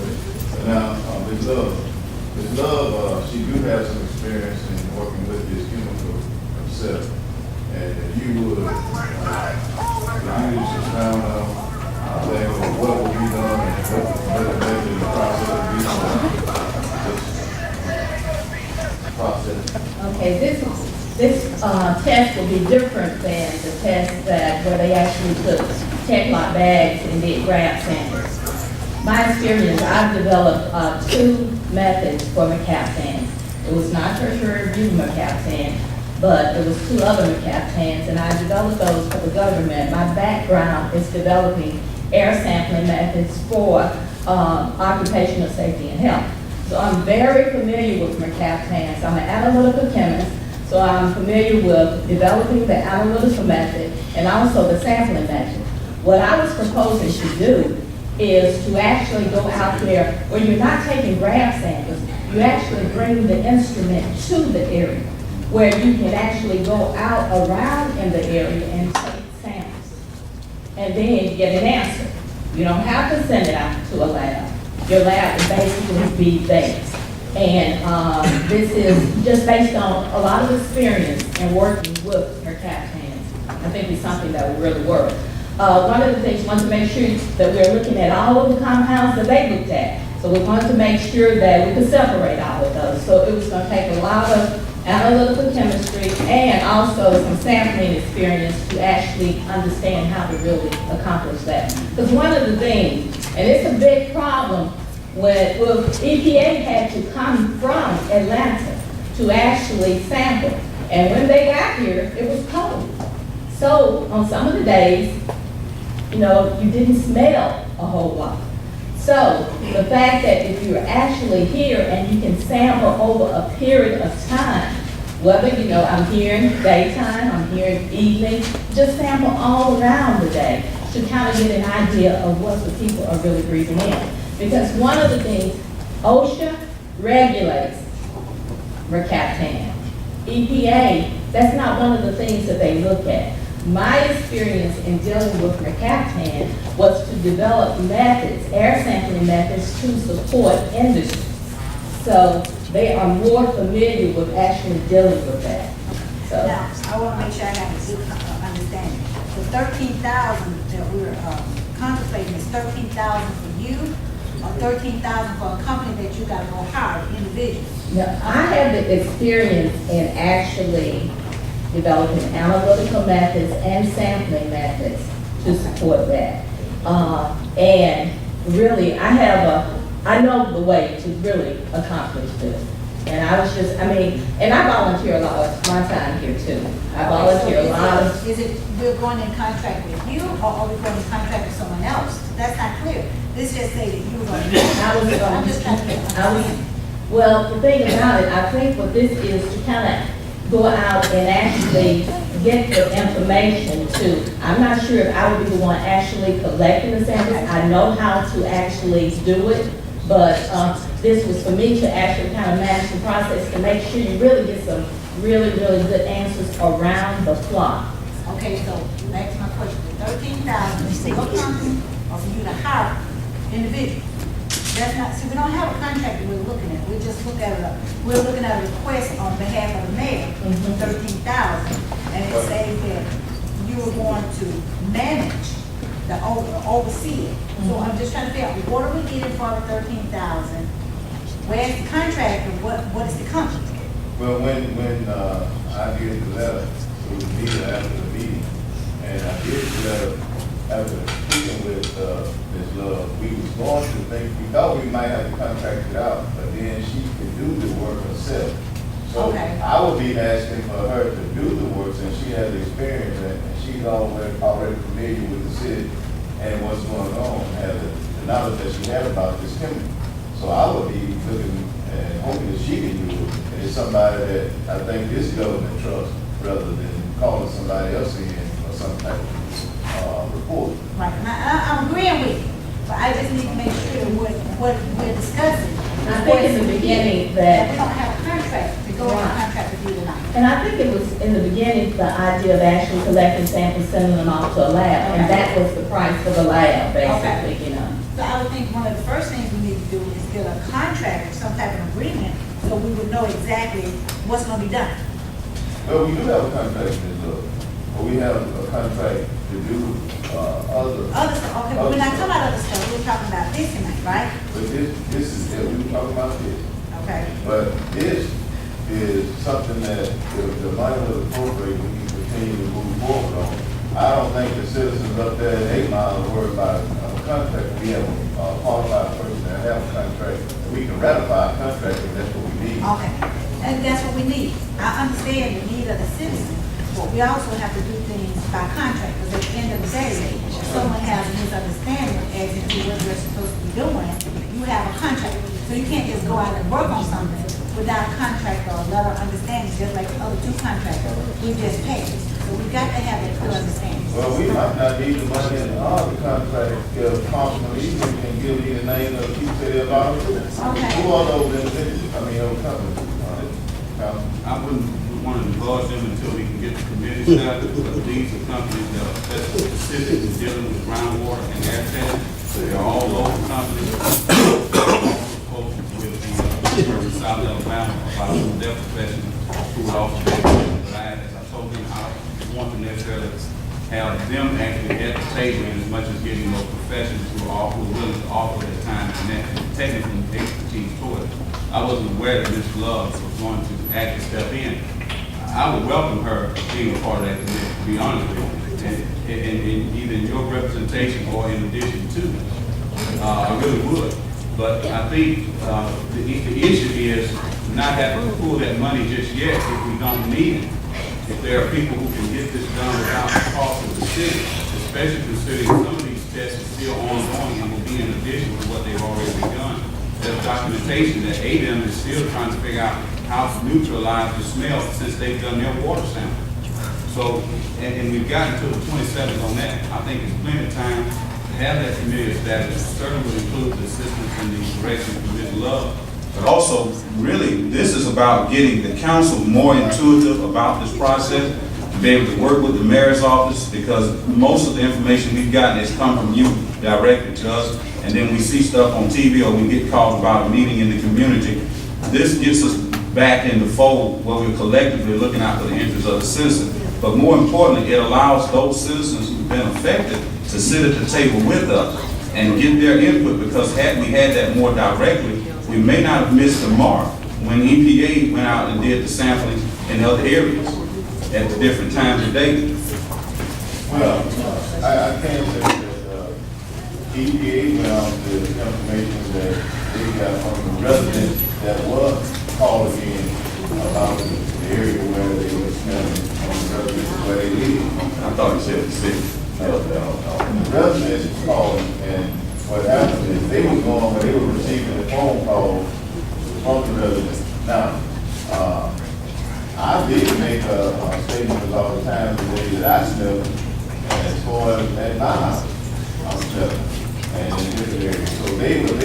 is. And now, Ms. Love, she do have some experience in working with this chemical herself. And if you would, just found out what will be done and what the method and the process will be done. Process. Okay, this test will be different than the test where they actually took Teclot bags and did grab samples. My experience, I've developed 2 methods for mercaptan. It was not tertiary review mercaptan, but there was 2 other mercaptans, and I developed those for the government. My background is developing air sampling methods for occupational safety and health. So I'm very familiar with mercaptans. I'm an analytical chemist, so I'm familiar with developing the analytical method and also the sampling method. What I was proposing to do is to actually go out there where you're not taking graph samples, you actually bring the instrument to the area where you can actually go out around in the area and take samples. And then you get an answer. You don't have to send it out to a lab. Your lab will basically be based. And this is just based on a lot of experience and working with her captains. I think it's something that will really work. One of the things, we want to make sure that we're looking at all of the compounds that they looked at. So we wanted to make sure that we could separate all of those. So it was going to take a lot of analytical chemistry and also some sampling experience to actually understand how to really accomplish that. Because one of the things, and it's a big problem, when EPA had to come from Atlanta to actually sample. And when they got here, it was cold. So on some of the days, you know, you didn't smell a whole lot. So the fact that if you're actually here and you can sample over a period of time, whether, you know, I'm here in daytime, I'm here in evening, just sample all around the day to kind of get an idea of what the people are really breathing in. Because one of the things, OSHA regulates mercaptan. EPA, that's not one of the things that they look at. My experience in dealing with mercaptan was to develop methods, air sampling methods to support industry. So they are more familiar with actually dealing with that. So Now, I want to make sure I have a good understanding. The 13,000 that we're contemplating is 13,000 for you, or 13,000 for a company that you got to go hire, individual? now, I have the experience in actually developing analytical methods and sampling methods to support that. And really, I know the way to really accomplish this. And I was just, and I volunteer a lot of my time here too. I volunteer a lot of. Is it, we're going in contract with you, or are we going in contract with someone else? That's not clear. This just say that you were going to. I'm just trying to get. Well, the thing about it, I think what this is to kind of go out and actually get the information to, I'm not sure if I would be the one actually collecting the samples. I know how to actually do it, but this was for me to actually kind of manage the process to make sure you really get some really, really good answers around the clock. Okay, so back to my question, the 13,000 is your company, or for you to hire individuals? That's not, see, we don't have a contract that we're looking at, we're looking at a request on behalf of the mayor for 13,000, and it says that you were going to manage, oversee it. So I'm just trying to figure out, what are we getting for the 13,000? Where's the contract, and what is the company? Well, when I did the letter, it was needed after the meeting, and I did the letter after speaking with Ms. Love. We was going to think, we thought we might have to contract it out, but then she could do the work herself. So Okay. I would be asking for her to do the work, since she has experience and she's already familiar with the city and what's going on, has the knowledge that she had about this chemical. So I would be looking and hoping that she can do it. And it's somebody that I think this government trusts, rather than calling somebody else in or some type of report. Right, and I'm agreeing with you, but I just need to make sure what we're discussing. I think in the beginning That we that, don't have a contract, to go in contract with you tonight. and I think it was in the beginning, the idea of actually collecting samples, sending them off to a lab, and that was the price for the lab, basically, you know. So I would think one of the first things we need to do is get a contract or some type of agreement, so we would know exactly what's gonna be done. Well, we do have a contract, Ms. Love, but we have a contract to do other. Other stuff, okay, but we're not talking about other stuff, we're talking about this tonight, right? But this is, we were talking about this. Okay. But this is something that if the money was appropriate, we can continue to move forward on. I don't think the citizens up there in 8 Mile are worried about a contract. We have a qualified person that have a contract, and we can ratify a contract if that's what we need. Okay, and that's what we need. I understand the need of the citizen, but we also have to do things by contract, because at the end of the day, if someone has a misunderstanding as to what they're supposed to be doing, you have a contract. So you can't just go out and work on something without a contract or a letter of understanding, just like the other two contractors we just paid. So we've got to have a clear understanding. Well, we might not need the money in all the contract, because Councilman Lee can give me the name of the people that are involved. Okay. Who are those individuals, those companies? Councilman? I wouldn't want to divulge them until we can get the committee started, but these are companies that are specific in dealing with groundwater and air testing. They're all local companies. With the South Alabama about their profession who would also be able to, but as I told them, I don't want to necessarily have them actually at the table in as much as getting those professionals who are willing to offer their time and that technical expertise toward it. I wasn't aware that Ms. Love was going to actually step in. I would welcome her being a part of that committee, to be honest with you, and either in your representation or in addition to. I really would. But I think the issue is not having to pull that money just yet if we don't need it. If there are people who can get this done without the cost of the city, especially considering some of these tests are still ongoing and will be in addition to what they've already begun. There's documentation that ADEM is still trying to figure out how to neutralize the smell since they've done their water sample. So, and we've gotten to the 27th on that. I think it's plenty of time to have that committee established. Certainly would include the assistance and the direction from Ms. Love. But also, really, this is about getting the council more intuitive about this process, to be able to work with the mayor's office, because most of the information we've gotten has come from you directly to us, and then we see stuff on TV or we get called about a meeting in the community. This gets us back in the fold where we're collectively looking out for the interests of the citizens. But more importantly, it allows those citizens who've been affected to sit at the table with us and get their input, because had we had that more directly, we may not have missed the mark when EPA went out and did the sampling in other areas at the different times of day. Well, I can say that EPA went out with the information that they got from the residents that was calling in about the area where they were smelling on the residents where they live. I thought you said the city. The residents calling, and what happened is they were going, when they were receiving the phone call from the residents. Now, I did make a statement about the time today that I smelled as far as at my house, I was smelling, and in different areas. So they went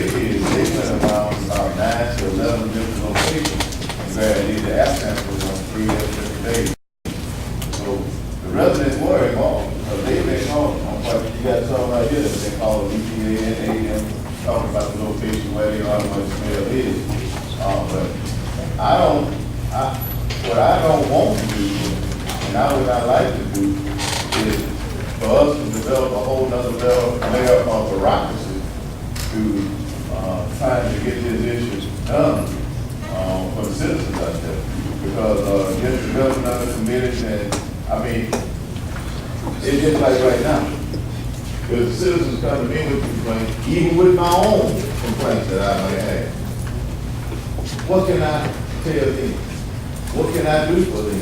around about 9 to 11 different locations, and they did air samples on 3 different days. So the residents were involved, because they've been calling. You got something right here that they call EPA and ADM, talking about the location where they are, what the smell is. But what I don't want to do, and what I like to do, is for us to develop a whole nother layer of bureaucracy to trying to get this issue done for the citizens out there. Because just developing other committees, and I mean, it's just like right now. If the citizens come to me with complaints, even with my own complaints that I might have, what can I tell them? What can I do for them?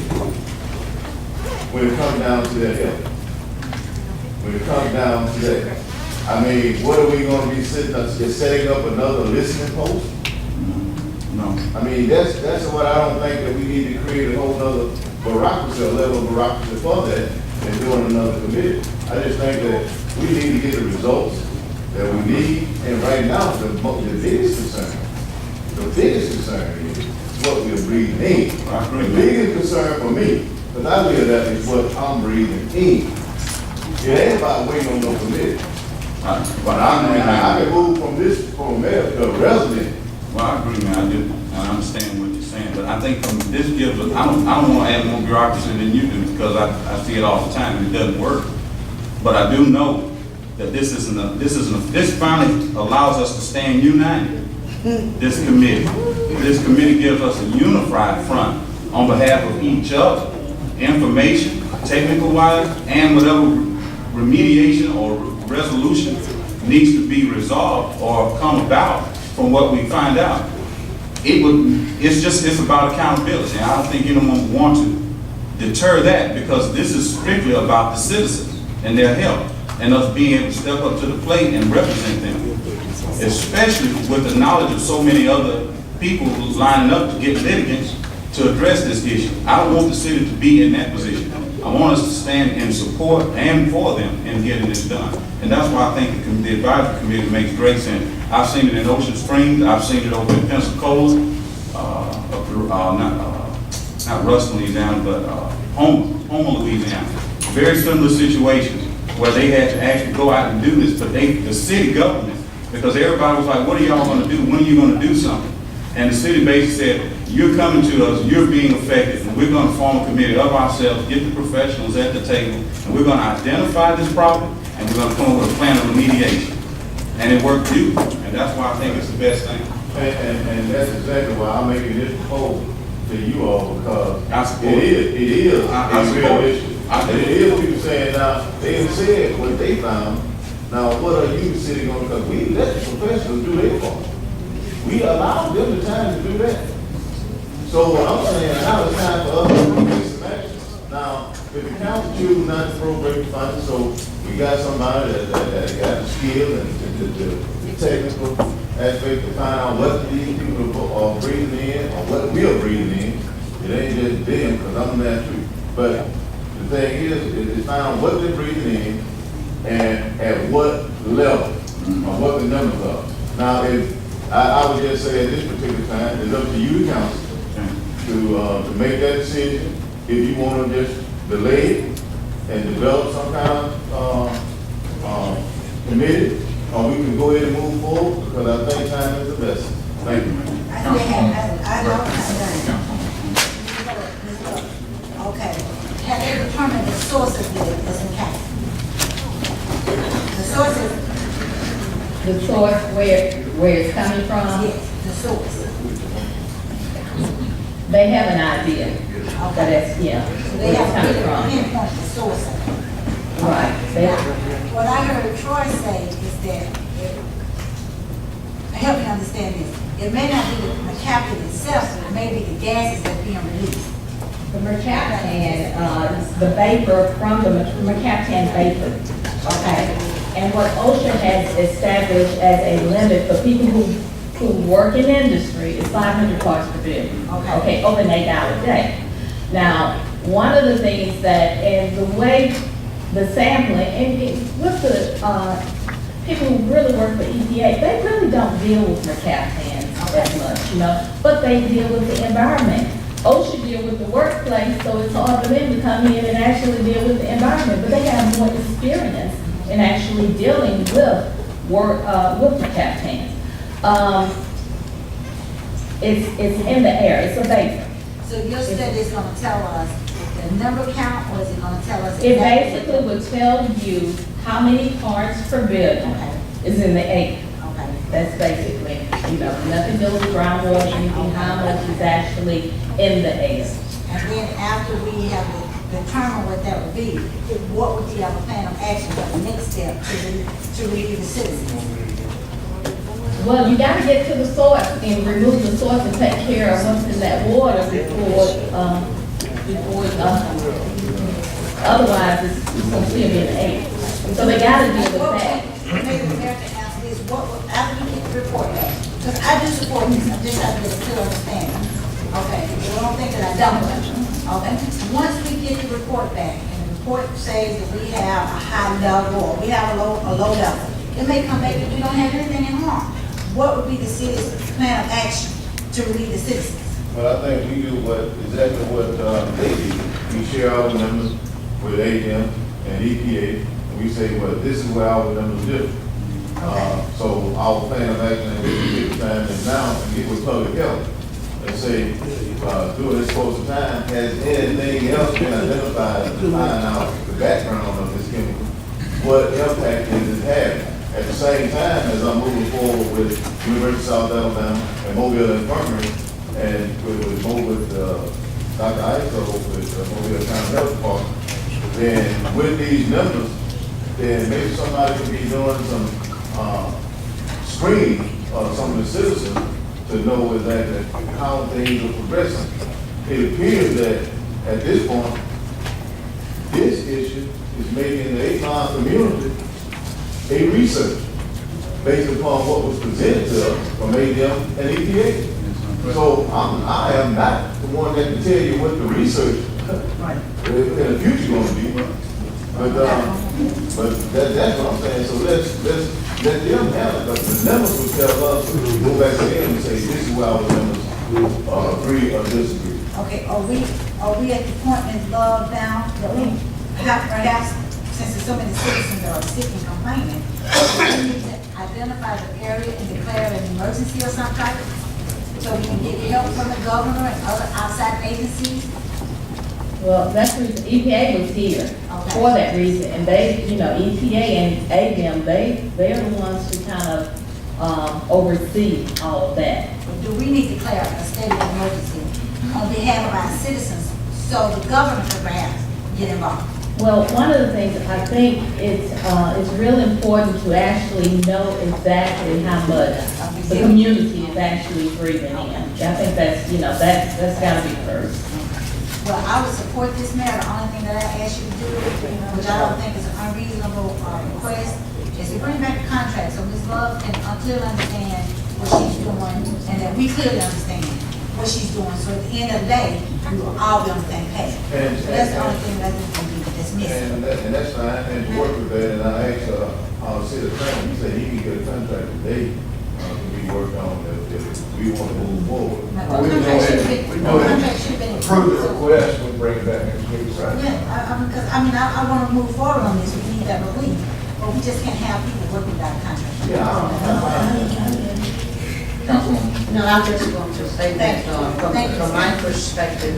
When it comes down to that help. When it comes down to that. I mean, what are we going to be setting up another listening post? No. I mean, that's what I don't think that we need to create a whole other bureaucracy, a level of bureaucracy for that, and doing another committee. I just think that we need to get the results that we need, and right now, the biggest concern is what we're breathing in. The biggest concern for me, because I live that, is what I'm breathing in. It ain't about waiting on no committee. But I can move from mayor to resident. Well, I agree, man. I do. I understand what you're saying, but I think this gives us. I don't want to add more bureaucracy than you do, because I see it all the time and it doesn't work. But I do know that this finally allows us to stand united. This committee gives us a unified front on behalf of each other, information, technical wise, and whatever remediation or resolution needs to be resolved or come about from what we find out. It's about accountability. And I don't think anyone would want to deter that, because this is strictly about the citizens and their health, and us being able to step up to the plate and represent them, especially with the knowledge of so many other people lining up to get litigants to address this issue. I don't want the city to be in that position. I want us to stand in support and for them in getting this done. And that's why I think the advisory committee makes great sense. I've seen it in Ocean Springs, I've seen it over in Pensacola, not Ruston, Louisiana, but Houma, Louisiana. Very similar situations where they had to actually go out and do this, but the city government, because everybody was like, what are y'all gonna do? When are you gonna do something? And the city basically said, you're coming to us, you're being affected, and we're gonna form a committee of ourselves, get the professionals at the table, and we're gonna identify this problem, and we're gonna come up with a plan of remediation. And it worked beautiful, and that's why I think it's the best thing. And that's exactly why I'm making this proposal to you all, because I support it is I a real support it. issue. I And do. it is people saying now, they have said what they found. Now, what are you sitting on, because we let the professionals do their part. We allowed them the time to do that. So what I'm saying, now it's time for us to take some action. Now, if the council choose not to appropriate funds, so we got somebody that got the skill and the technical aspect to find out what these people are breathing in, or what we are breathing in. It ain't just them, because I'm that too. But the thing is find out what they're breathing in, and at what level, or what the numbers are. Now, if, I would just say at this particular time, it's up to you, the council, to make that decision. If you want to just delay it and develop some kind of committee, or we can go ahead and move forward, because I think time is the best. Thank you. Okay, have they determined the source of this impact? The source The source where it's coming from, yes, the source. they have an idea. But that's, yeah, So where they it's have coming to from. pinpoint the source of it. Right. They- Now, what I heard Troy say is that, help me understand this, it may not be the captain itself, but it may be the gases that are being released. The mercaptan, the vapor from the mercaptan vapor, okay? And what OSHA has established as a limit for people who work in industry is 500 parts per billion. Okay, over an 8-hour day. Now, one of the things that, and the way the sampling, and with the people who really work for EPA, they really don't deal with mercaptans that much, you know, but they deal with the environment. OSHA deal with the workplace, so it's hard for them to come in and actually deal with the environment, but they have more experience in actually dealing with with mercaptans. It's in the air, it's a vapor. So your study is gonna tell us the number count, or is it gonna tell us? It exactly basically would tell you how many parts per billion is in the air. Okay. That's basically, you know, nothing to do with groundwater, anything, how much is actually in the air. And then after we have determined what that would be, what would be our plan of action, what the next step to relieve the citizens? Well, you gotta get to the source and remove the source and take care of what's in that water otherwise it's gonna still be in the air. So they gotta deal with that. Maybe the mayor can answer this, after we get the report back, because I do support this, I just have to get a clear understanding. Okay, so don't think that I don't. Okay, once we get the report back, and the report says that we have a high level, or we have a low level, it may come back that we don't have anything in harm. What would be the city's plan of action to relieve the citizens? Well, I think we do exactly what they do. We share our numbers with AM and EPA, and we say, well, this is where our numbers do. So our plan of action at this time is now to get with public health and say, during this course of time, has anything else been identified to find out the background of this chemical? What impact is it having? At the same time, as I'm moving forward with University of South Alabama and Mobile Infirmary, and with Dr. Iso, with Mobile County Health Department, then with these numbers, then maybe somebody could be doing some screening of some of the citizens to know exactly how things are progressing. It appears that at this point, this issue is making the Akron community a research based upon what was presented to us from ADM and EPA. So I am not the one that can tell you what the research Right. In the future gonna be, but that's what I'm saying, so let's let them handle it, the members will tell us, go back to them and say, this is where our members, agree or disagree. Okay, are we at the point in love now that we have, perhaps, since there's so many citizens that are sick and complaining, we need to identify the area and declare an emergency of some type? So we can get help from the governor and other outside agencies? Well, that's the reason EPA was here for that reason, and they, you know, EPA and ADM, they're the ones who kind of oversee all of that. Do we need to declare a state of emergency on behalf of our citizens so the government can perhaps get involved? Well, one of the things, I think it's real important to actually know exactly how much the community is actually breathing in. I think that's, you know, that's gotta be first. Well, I would support this matter. The only thing that I ask you to do, which I don't think is an unreasonable request, is to bring back the contract so Ms. Love can clearly understand what she's doing and that we clearly understand what she's doing. So at the end of the day, we will all be on the same page. So that's the only thing that can be dismissed. And that's fine, and to work with that, and I asked, our city attorney, he said he can get a contract today, to be worked on if we want to move forward. Now, We contract should be- can go ahead contract should be- and approve the request, we'll bring it back next week, right? Yeah, because, I want to move forward on this. We need that relief, but we just can't have people working without a contract. Yeah, Councilwoman. No, I'm just going to say that, from my perspective,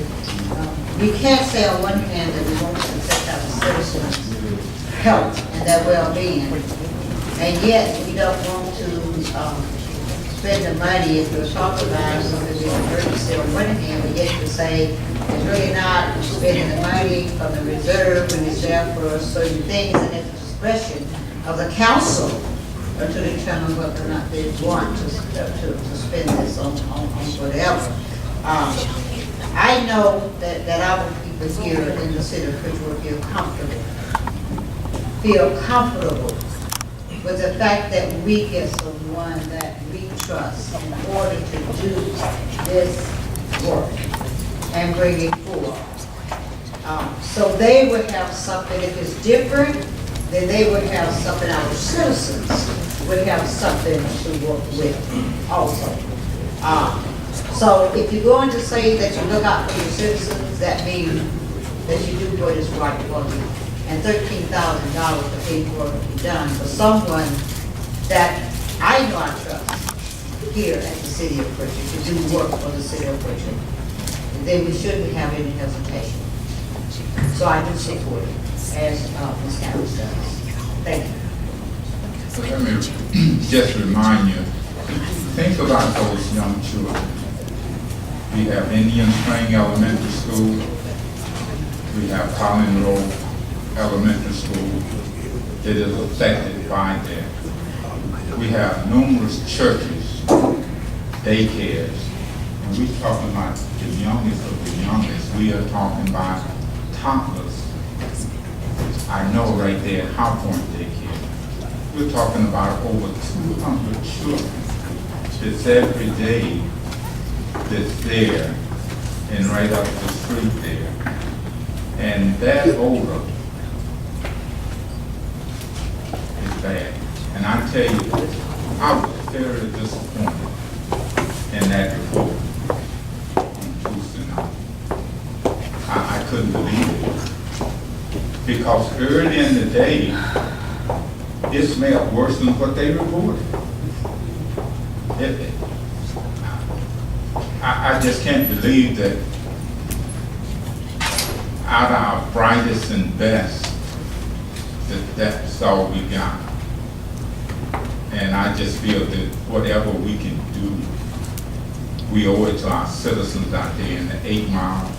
we can't say on one hand that we want to protect our citizens' health and their well-being, and yet we don't want to spend the money if we're talking about something being emergency on one hand, but yet to say it's really not spending the money from the reserve when it's there for certain things, and it's the discretion of the council to determine whether or not they want to spend this on whatever. I know that our people here in the city of Prichard feel comfortable with the fact that we get someone that we trust in order to do this work and bring it forward. So they would have something, if it's different, then they would have something, our citizens would have something to work with also. So if you're going to say that you look out for your citizens, that means that you do what is right for you. And $13,000 to pay for it to be done for someone that I know I trust here at the city of Prichard to do work for the city of Prichard. Then we shouldn't have any hesitation. So I do support it, as Ms. Harris does. Thank you. Let me just remind you, think about those young children. We have Indian Spring Elementary School. We have Collin Road Elementary School that is affected by that. We have numerous churches, daycares, and we're talking about the youngest of the youngest. We are talking about toddlers. I know right there at High Point Daycare. We're talking about over 200 children that's every day that's there and right up the street there. And that odor is bad. And I tell you, I was very disappointed in that report on Tuesday night. I couldn't believe it. Because early in the day, it smelled worse than what they reported. I just can't believe that out of our brightest and best, that's all we got. And I just feel that whatever we can do, we owe it to our citizens out there in the 8 Mile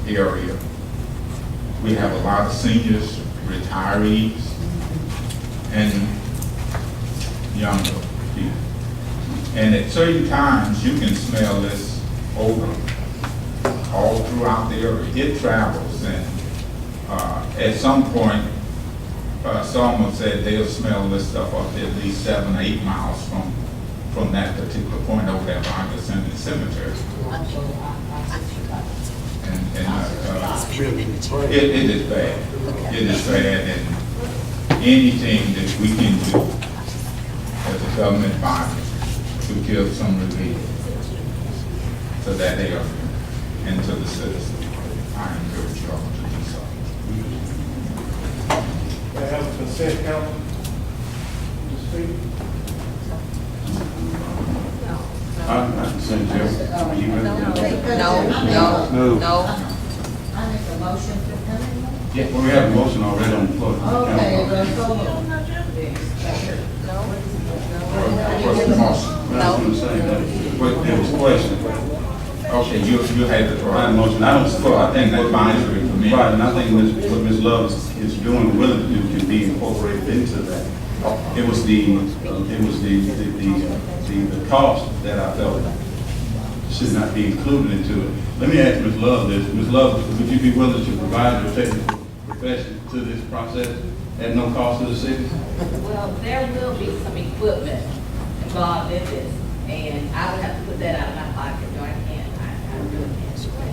area. We have a lot of seniors, retirees, and younger people. And at certain times, you can smell this odor all throughout the area. It travels, and at some point, someone said they'll smell this stuff up to at least 7 or 8 miles from that particular point over there behind the cemetery. It is bad. It is bad, and anything that we can do as a government body to give some relief to that area and to the citizens, I encourage y'all to do so. May I have a consent, council? To speak? I can send you. You ready? No. I make a motion to come Yeah, well, we have a motion already on the floor. Okay, let's go. What's the motion? That's what I'm saying. But there was a question. Okay, you had the My right motion, I don't support, I think That what advisory committee. Right, and I think what Ms. Love is doing, willing to do, can be incorporated into that. It was the cost that I felt should not be included into it. Let me ask Ms. Love this. Ms. Love, would you be willing to provide your technical profession to this process at no cost to the city? Well, there will be some equipment involved in this, and I would have to put that out of my pocket, no, I can't, I really can't do that.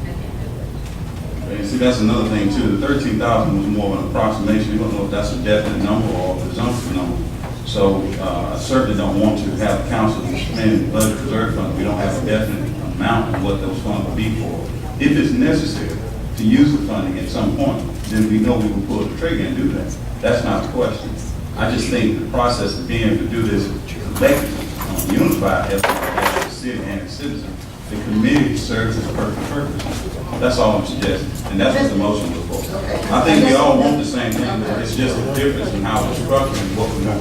I can't do it. And see, that's another thing too. The 13,000 was more of an approximation. We don't know if that's a definite number or a presumptive number. So I certainly don't want to have council spend budget reserve fund. We don't have a definite amount of what those funds will be for. If it's necessary to use the funding at some point, then we know we will pull the trigger and do that. That's not the question. I just think the process of being able to do this collectively, unified as a city and its citizens, the committee serves its perfect purpose. That's all I'm suggesting, and that's what the motion was for. I think we all want the same thing, but it's just a difference in how it's structured and what we've done.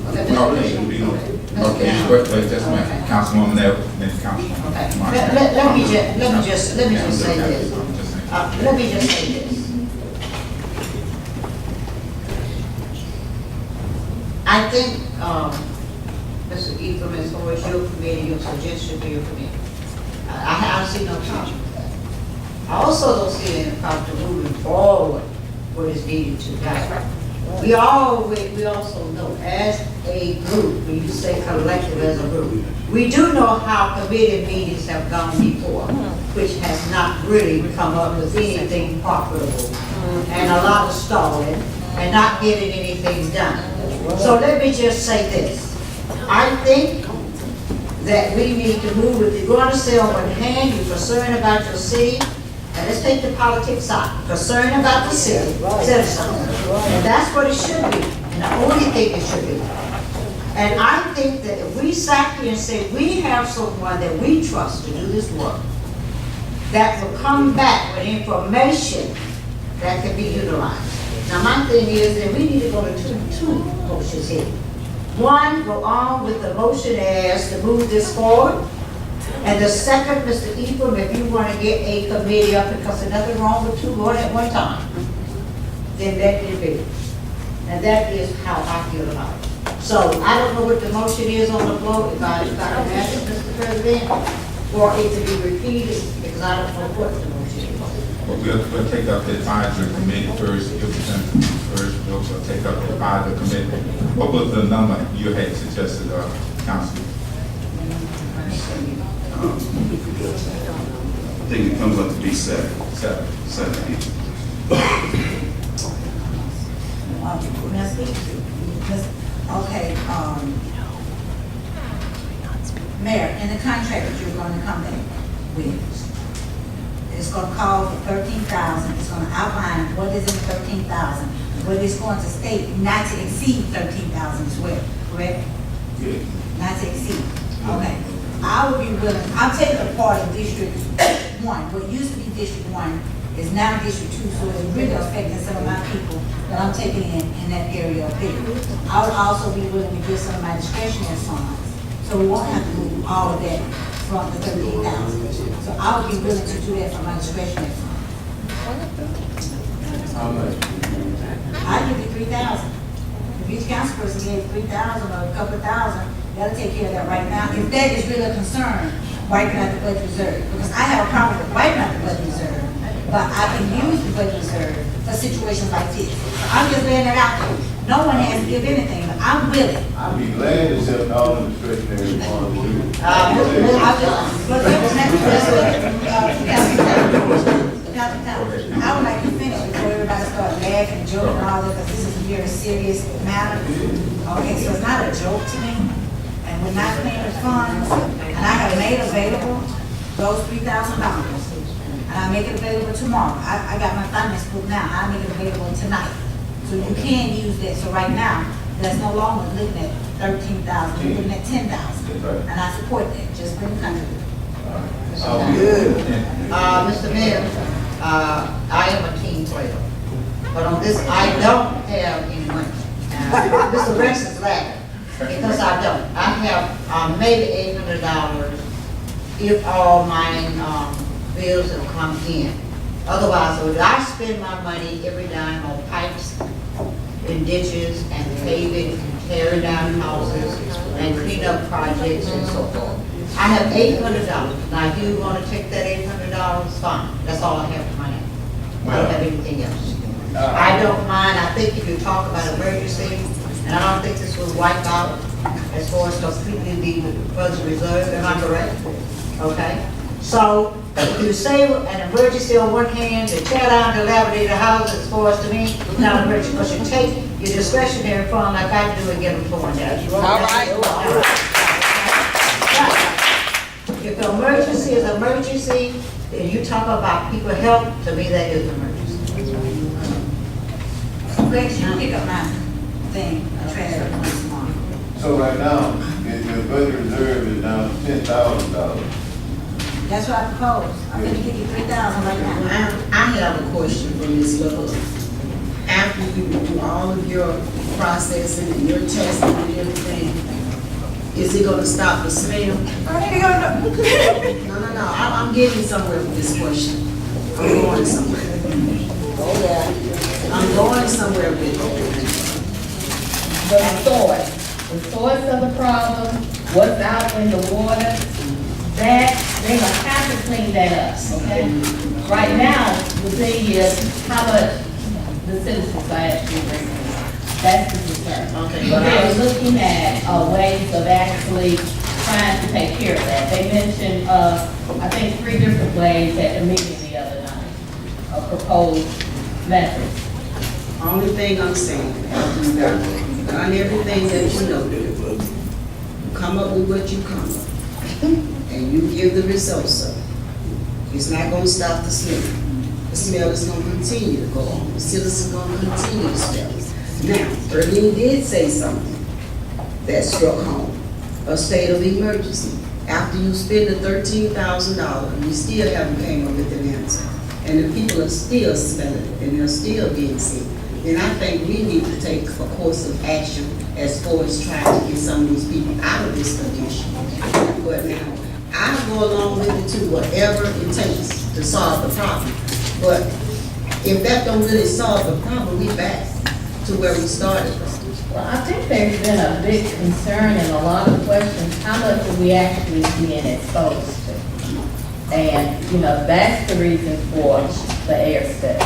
Okay. Shouldn't be no- Okay, wait just a minute. Councilwoman there, then Councilwoman. Okay, Martin. let me just say this. Let me just say this. I think, Mr. Ephraim, as far as your committee, your suggestion to your committee, I see no problem with that. I also don't see any problem to moving forward what is needed to happen. We also know as a group, when you say collective as a group, we do know how committee meetings have gone before, which has not really come up with anything profitable, and a lot of stalling, and not getting anything done. So let me just say this. I think that we need to move, if you're going to say on one hand, you're concerned about your city, and let's take the politics out, concerned about the city, citizens. And that's what it should be, and the only thing it should be. And I think that if we sat here and said, we have someone that we trust to do this work, that will come back with information that can be utilized. Now, my thing is that we need to go to two motions here. One, go on with the motion as to move this forward. And the second, Mr. Ephraim, if you want to get a committee up, because there's nothing wrong with two going at one time, then let it be. And that is how I feel about it. So I don't know what the motion is on the floor, if I can ask it, Mr. President, or it to be repeated, because I don't know what the motion is. Well, we'll take up the advisory committee first, give them first, we'll take up the advisory committee. What was the number you had suggested, Council? I think it comes up to be seven. Okay, Mayor, in the contract that you're going to come back with, it's going to call for 13,000. It's going to outline what is in 13,000, but it's going to state not to exceed 13,000 as well, correct? Yeah. Not to exceed. Okay. I would be willing, I'm taking a part of District 1. What used to be District 1 is now District 2, so it's really affecting some of my people that I'm taking in that area up there. I would also be willing to give some of my discretionary funds, so we won't have to move all of that from the 13,000. So I would be willing to do that for my discretionary fund. I give you 3,000. If each council person gave 3,000 or a couple of thousand, that'll take care of that right now. If that is really a concern, wiping out the budget reserve, because I have a problem with wiping out the budget reserve, but I can use the budget reserve for situations like this. So I'm just laying it out there. No one has to give anything. I'm willing. I'd be glad to accept all the discretionary funds too. I would like to finish before everybody starts laughing, joking, and all that, because this is a very serious matter. Okay, so it's not a joke to me, and we're not paying the funds, and I have made available those $3,000, and I make it available tomorrow. I got my finance book now, I make it available tonight. So you can use that, so right now, that's no longer looking at 13,000, we're looking at 10,000. And I support that, just bring the country. Mr. Mayor, I am a team player, but on this, I don't have any money. Mr. Rex is laughing, because I don't. I have maybe $800 if all my bills have come in. Otherwise, would I spend my money every dime on pipes and ditches and paving and tearing down houses and clean up projects and so forth. I have $800. Now, if you want to take that $800, fine. That's all I have in my hand. I don't have anything else. I don't mind. I think if you talk about emergency, and I don't think this will wipe out as far as completely the budget reserve, am I correct? Okay. So, if you say an emergency on one hand, to tear down dilapidated houses, as far as to me, not an emergency, because you take your discretionary fund like I do and get them torn down. All right. If the emergency is emergency, then you talk about people help, to me that is an emergency. Rex, you pick up my thing, trash tomorrow. So right now, your budget reserve is down to $10,000. That's what I propose. I'm gonna give you 3,000 right now. I have a question for Ms. Love. After you do all of your processing and your testing and everything, is it gonna stop the smell? No, I'm getting somewhere with this question. I'm going somewhere. Oh, yeah. I'm going somewhere with it. The source of the problem, what's out in the water, that, they're gonna have to clean that up, okay? Right now, the thing is, how much the citizens are actually bringing. That's the concern. Okay. But they're looking at ways of actually trying to take care of that. They mentioned, I think, 3 different ways at the meeting the other night, of proposed methods. Only thing I'm saying, after you've done everything that you know to do, come up with what you come up with. And you give the results of it. It's not gonna stop the smell. The smell is gonna continue to go on. The citizens are gonna continue to smell it. Now, Erlene did say something that struck home, a state of emergency. After you spend the $13,000, you still haven't came up with an answer. And the people are still smelling it, and they're still being sick. Then I think we need to take a course of action as far as trying to get some of these people out of this condition. But now, I go along with it too, whatever it takes to solve the problem. But if that don't really solve the problem, we back to where we started from. Well, I think there's been a big concern and a lot of questions, how much are we actually being exposed to? And, that's the reason for the air study.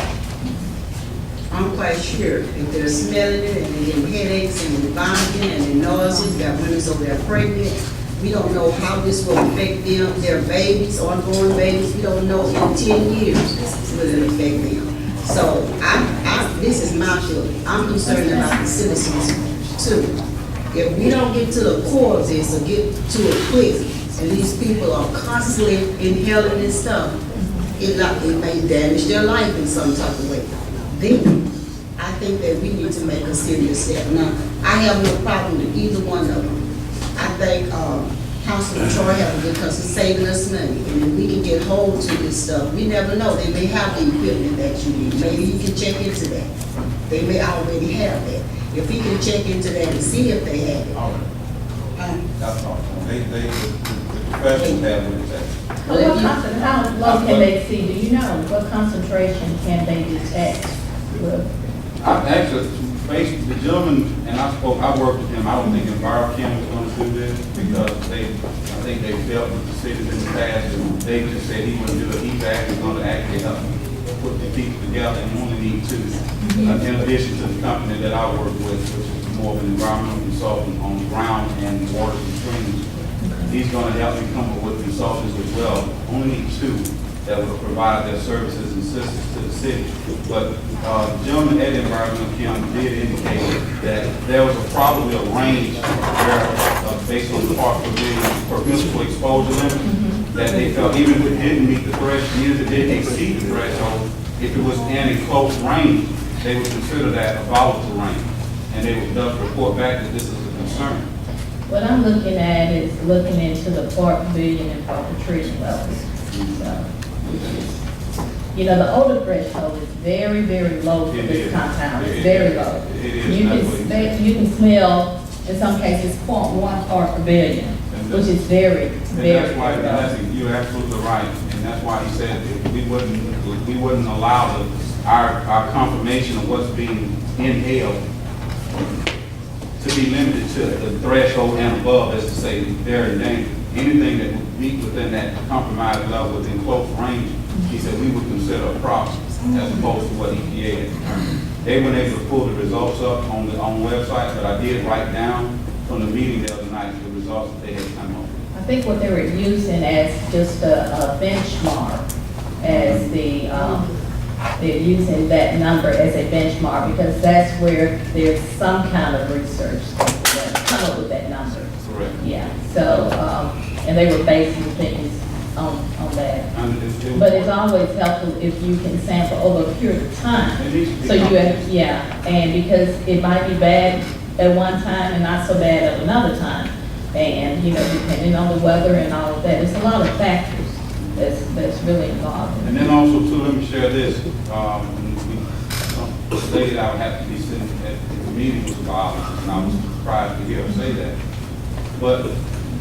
I'm quite sure if they're smelling it and they're getting headaches and they're vomiting and they're nauseous, got women over there pregnant, we don't know how this will affect them, their babies, ongoing babies. We don't know in 10 years will it affect them. So this is my feeling. I'm concerned about the citizens too. If we don't get to the core of this or get to it quick, and these people are constantly inhaling this stuff, it may damage their life in some type of way. Then I think that we need to make a serious step. Now, I have no problem with either one of them. I think Councilman Troy has a good because it's saving us money. And if we can get hold to this stuff, we never know. They may have the equipment that you need. Maybe you can check into that. They may already have that. If we can check into that and see if they have it. All right. That's all. The professionals have what it's at. How low can they see, do you know, what concentration can they detect? Actually, basically, the gentleman, and I worked with him, I don't think EnviroChem was going to do this because I think they dealt with the cities in the past and they just said he wouldn't do it. EVAC is going to actually help put the people together and you only need 2. In addition to the company that I work with, which is more of an environmental consultant on the ground and water and streams. He's gonna help me come up with consultants as well, only 2 that will provide their services and assistance to the city. But the gentleman at Environmental Kim did indicate that there was probably a range where, based on the park pavilion permissible exposure limit, that they felt even if it didn't meet the threshold, even if it didn't exceed the threshold, if it was in a close range, they would consider that a volatile range. And they would thus report back that this is a concern. What I'm looking at is looking into the park pavilion and park treatment levels. So, you know, the odor threshold is very, very low for It this is. compound. It's It very is. low. It is. You That's can what he smell, you can smell, in some cases, 0.1 park pavilion, which is very, And very that's why, low. you're absolutely right, and that's why he said that we wouldn't allow our confirmation of what's being inhaled to be limited to the threshold and above, as to say, very dangerous. Anything that would be within that compromised level within close range, he said we would consider a problem, as opposed to what EPA had determined. They weren't able to pull the results up on the website, but I did write down from the meeting the other night the results that they had come up with. I think what they were using as just a benchmark, as they're using that number as a benchmark, because that's where there's some kind of research that come up with that number. Correct. Yeah, so, and they were basing things on that. And But it's always helpful if you can sample over a period of time. It needs to be So you have, comprehensive. yeah, and because it might be bad at one time and not so bad at another time. And, you know, depending on the weather and all of that, there's a lot of factors that's really involved. And then also too, let me share this, the lady that I would have to be sitting at the meeting was violent, and I was surprised to hear her say that. But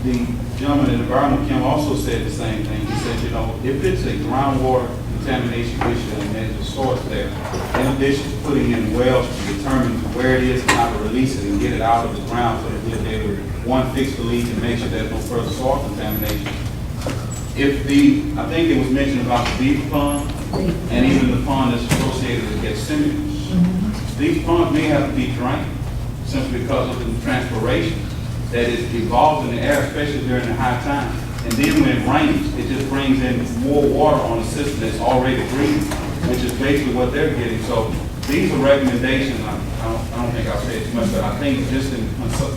the gentleman in Environmental Kim also said the same thing. He said, you know, if it's a groundwater contamination issue and there's a source there, in addition to putting in wells to determine where it is and how to release it and get it out of the ground so that we'll be able to, one, fix the leak and make sure there's no further soil contamination. If I think it was mentioned about the beaver pond and even the pond that's associated with Gethsemane. These ponds may have to be drained simply because of the transpiration that is evolved in the air, especially during the high time. And then when it rains, it just brings in more water on the system that's already breathing, which is basically what they're getting. So these are recommendations. I don't think I'll say too much, but I think just in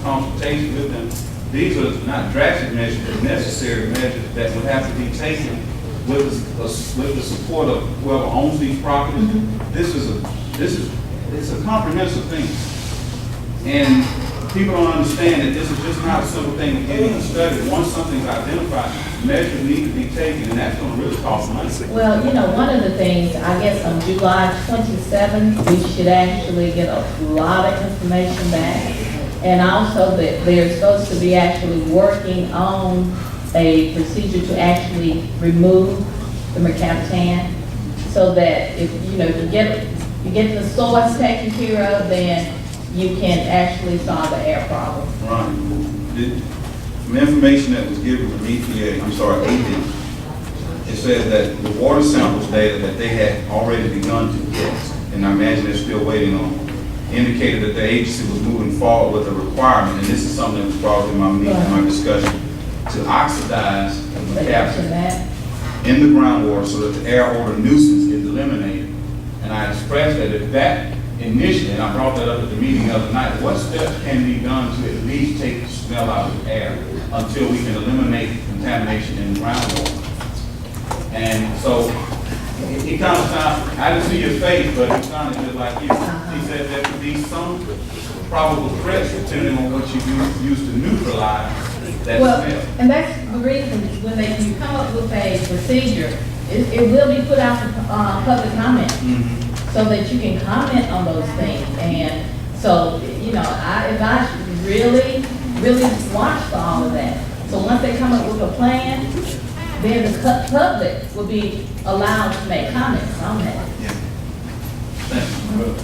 consultation with them, these are not drastic measures, but necessary measures that would have to be taken with the support of whoever owns these properties. It's a comprehensive thing. And people don't understand that this is just not a simple thing of getting a study. Once something's identified, measures need to be taken, and that's going to really cost money. Well, you know, one of the things, I guess on July 27th, we should actually get a lot of information back. And also that they're supposed to be actually working on a procedure to actually remove the mercaptan, so that if, you know, you get the source taken care of, then you can actually solve the air problem. Right. The information that was given from EPA, APA, it says that the water samples data that they had already begun to get, and I imagine they're still waiting on, indicated that the agency was moving forward with a requirement, and this is something that was brought up in my meeting, in my discussion, to oxidize the mercaptan in the groundwater so that the air odor nuisance is eliminated. And I expressed that if that initially, and I brought that up at the meeting the other night, what steps can be done to at least take the smell out of the air until we can eliminate contamination in the groundwater? And so it kind of sounds, I didn't see your face, but it sounded just like you. He said there could be some probable threats depending on what you use to neutralize that Well, smell. and that's the reason when you come up with a procedure, it will be put out for public comment, so that you can comment on those things. And so, you know, I advise you to really, really watch for all of that. So once they come up with a plan, then the public will be allowed to make comments on that. Thank you.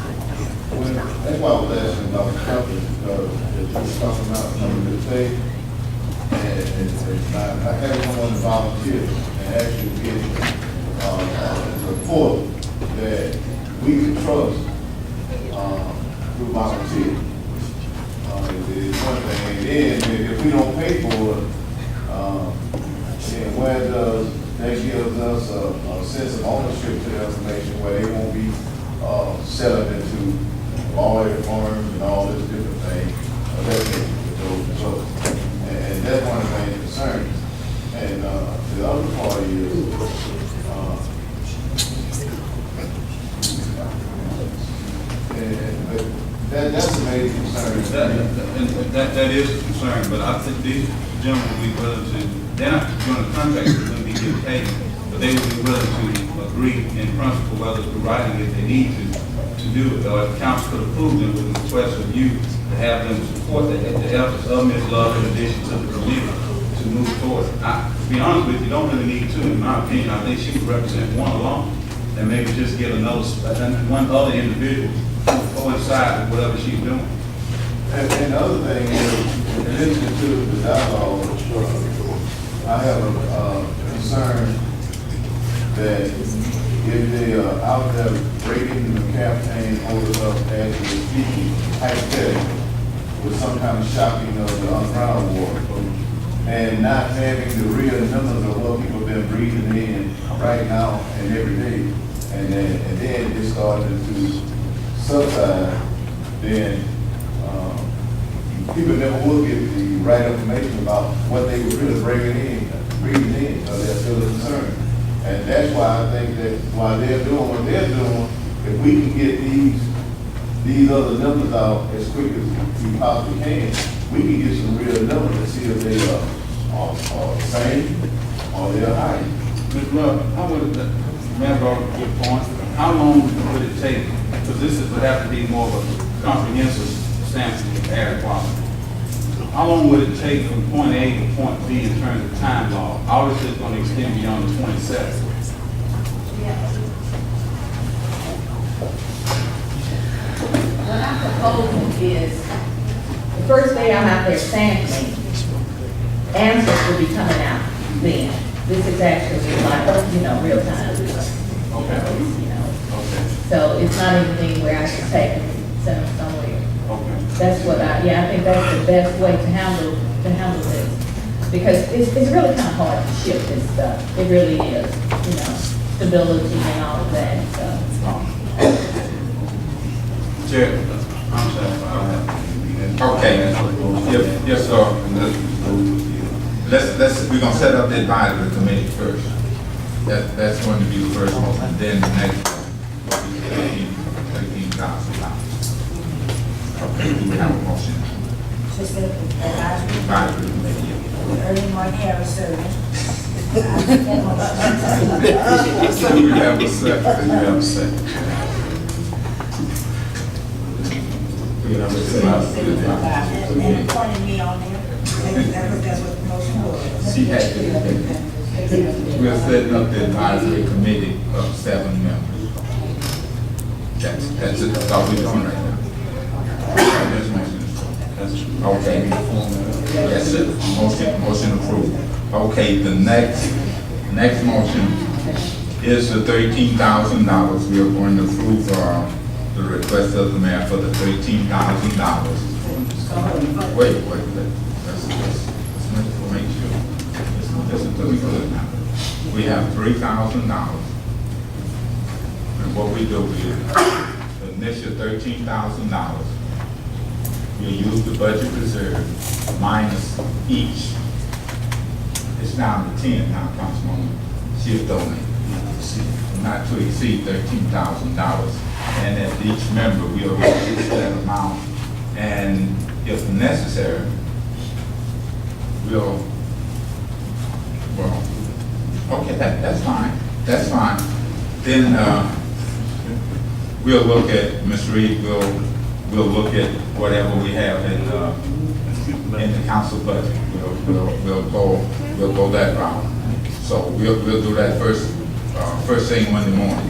That's why I was asking about the company, because if you're talking about some of the thing, and I had someone volunteer and actually get a report that we can trust through volunteer. It's one thing, and then if we don't pay for it, then where does, that gives us a sense of ownership to the information where they won't be set up into lawyer firms and all this different thing. That thing with those results. And that's one of the main concerns. And the other part is, but that's a major concern. That is a concern, but I think these gentlemen will be willing to, they're not doing a contract, they're going to be getting paid, but they will be willing to agree in principle, whether through writing if they need to do it, or if council could approve them with a request of you to have them support the efforts of Ms. Love in addition to the committee to move forward. To be honest with you, don't really need two, in my opinion. I think she would represent one alone, and maybe just get another, one other individual to coincide with whatever she's doing. And the other thing is, in addition to the dialogue, I have a concern that if they are out there breaking the campaign holders up as we speak, hypothetically, with some kind of shocking of the underground war, and not having the real numbers of what people have been breathing in right now and every day, and then it's starting to subside, then people never will get the right information about what they were really breathing in, because they're still concerned. And that's why I think that while they're doing what they're doing, if we can get these other numbers out as quick as we possibly can, we can get some real numbers to see if they are the same or they're high. Ms. Love, how would it, man brought up a good point, how long would it take, because this would have to be more of a comprehensive sampling of air quality. How long would it take from point A to point B in terms of time law? Obviously, it's going to extend beyond the 27th. What I'm proposing is, the first day I'm out there sampling, answers will be coming out then. This is actually like, real time. Okay. Okay. So it's not anything where I can take and send them somewhere. Okay. That's what I think that's the best way to handle this. Because it's really kind of hard to ship this stuff. It really is, stability and all of that, so. Chair, I'm satisfied. Okay, yes, sir. We're gonna set up the advisory committee first. That's going to be the first one, then the next one will be $13,000. Okay, we have a motion. Just the advisory, Advisory committee. early morning hair serving. Do we have a second? We have a second. We have a second. And appointing me on there. That's what the motion was. She had it. We're setting up the advisory committee of 7 members. That's it. That's all we're doing right now. Okay. Yes, sir. Motion approved. Okay, the next motion is the $13,000. We are going to approve the request of the mayor for the $13,000. Wait. Let's make sure. Listen to me good now. We have $3,000. And what we do is the initial $13,000. We use the budget reserve minus each. It's down to 10 now, Councilwoman. She'll donate. Not to exceed $13,000. And at each member, we'll reduce that amount. And if necessary, well, okay, that's fine. That's fine. Then we'll look at, Ms. Reed, we'll look at whatever we have in the council budget. We'll go that route. So we'll do that first thing Monday morning.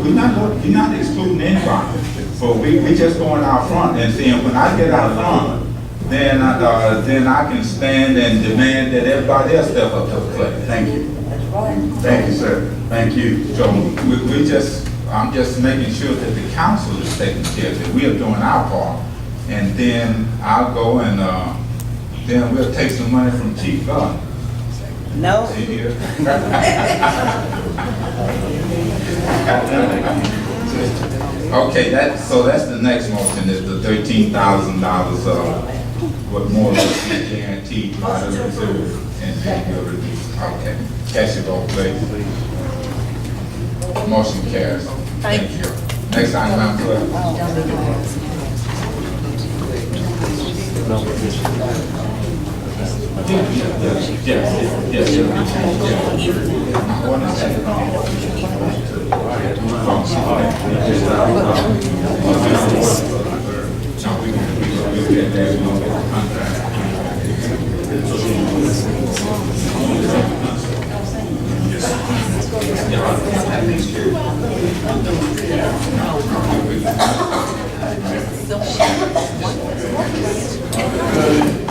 We're not excluding anybody. But we just going out front and saying when I get out front, then I can stand and demand that everybody else step up to the plate. Thank you. That's right. Thank you, sir. Thank you. So we just I'm just making sure that the council is taking care of it. We are doing our part. And then I'll go and, then we'll take some money from Chief Gunn. No. See here? Okay, so that's the next motion, is the $13,000, what more or less is guaranteed by the reserve and your release. Okay, catch your vote, please. Motion carries. Thank you. Next item, Madam Clerk.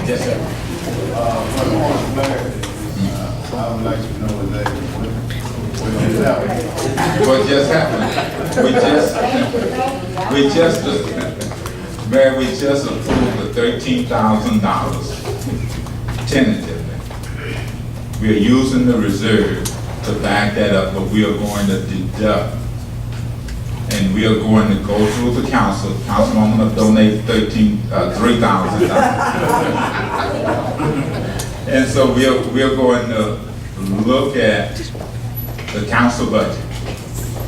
Yes, sir. I would like to know exactly what just happened. What just happened? Mayor, we just approved the $13,000 tentatively. We are using the reserve to back that up, but we are going to deduct. And we are going to go through the council. Councilwoman will donate $3,000. And so we are going to look at the council budget.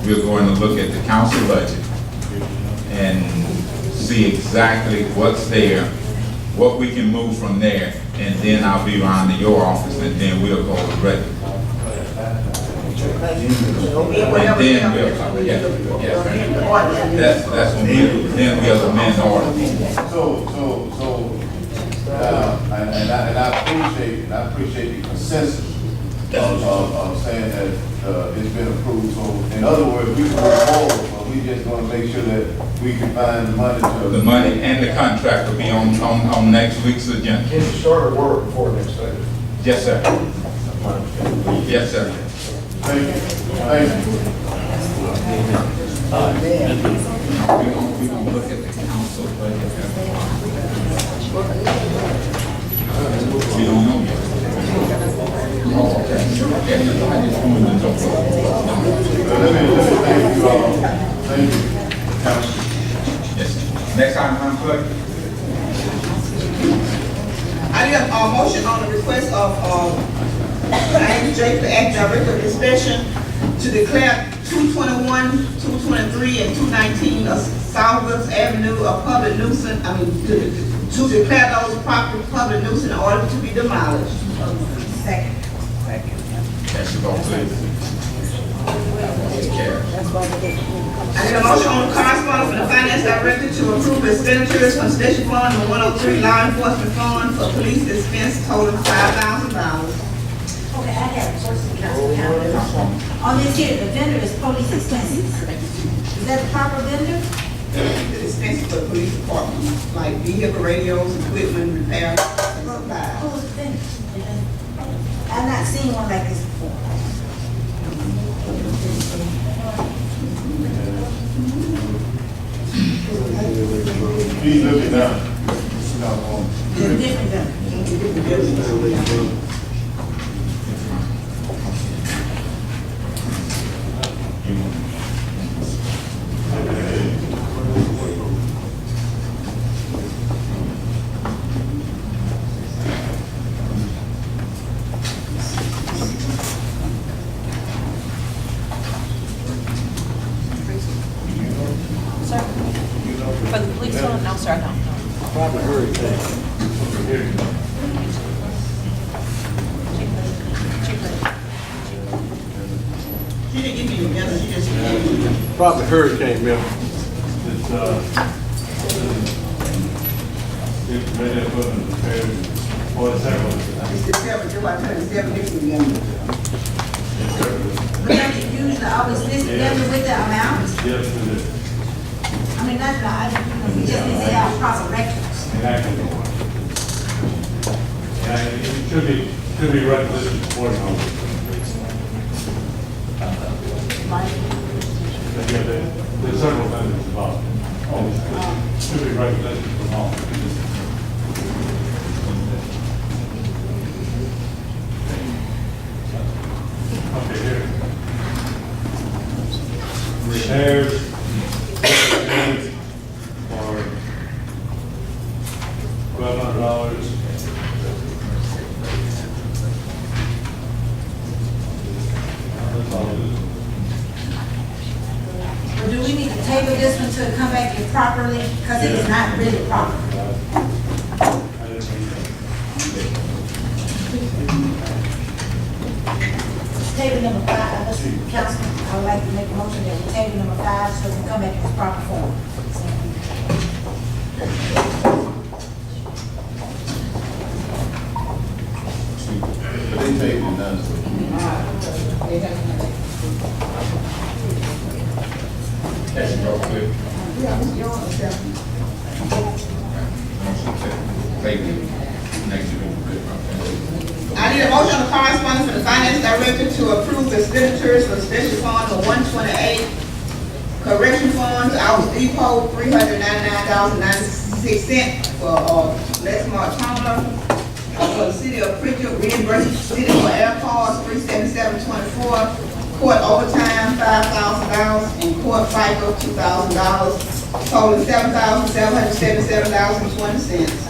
We're going to look at the council budget and see exactly what's there, what we can move from there, and then I'll be around to your office, and then we'll go with ready. And then that's when we'll amend order. And I appreciate the consensus of saying that it's been approved. So in other words, we can move forward, but we just want to make sure that we can find the money to. The money and the contract will be on next week's agenda. Can you start a work before next Thursday? Yes, sir. Yes, sir. Thank you. Thank you. We're gonna look at the council budget. We don't know yet. Oh, okay. Okay, I just wanted to know. Let me thank you all. Thank you, Council. Yes, sir. Next item, Madam Clerk. I need a motion on the request of, James J. for Act Director of Inspection to declare 221, 223, and 219 of Southwest Avenue a public nuisance, to declare those properties public nuisance in order to be demolished. Second. Cast your vote, please. Carry. I need a motion on the correspondence from the Finance Director to approve expenditures from Station Fund number 103 Law Enforcement Fund for police expense totaling $5,000. Okay, I have a question, Councilman. On this here, the vendor is police expenses. Is that the proper vendor? The expenses for the police department, like vehicle radios, equipment, repair, and supplies. Who's the vendor? I've not seen one like this before. Please look it down. It's a different vendor. For the police one? No, sir, I don't. Probably hurricane. She didn't give me your bill, she just gave me. Probably hurricane, Bill. It's ready to put in the fair for the second. It's the 7th, July 27th, this weekend. We have to usually always list the vendor with the amount. Yes, it is. I mean, that's not, we just need to say our proper records. Exactly. Yeah, it should be right listed according to. There's several vendors involved. Oh, should be representatives from all. Okay, here. Repairs, for $1,200. That's all it is. Or do we need to table this one to come back and properly, because it is not really proper? Table number 5, Mr. Councilman, I would like to make a motion that we table number 5 so it can come back in its proper form. But they take it none. That's real quick. I need a motion on the correspondence from the finance director to approve expenditures for special fund of 128, correction funds, Hours Depot, $399.96 for Lexmark Toner, for the city of Prichard, reimbursement city for airports, $377.24, court overtime, $5,000, and court FICA, $2,000, totaling $7,777.20.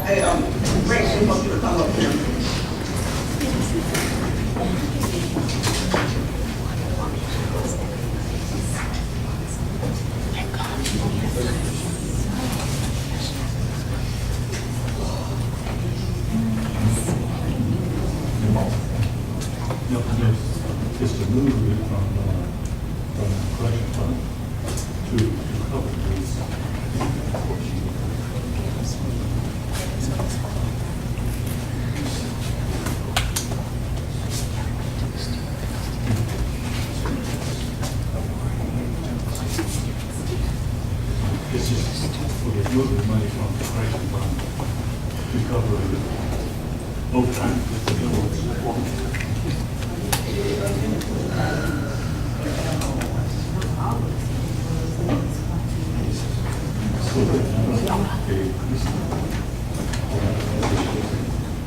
Hey, Rex, you want you to come up here. It's to move it from the collection fund to cover these. It's just for the moving money from the collection fund to cover overtime.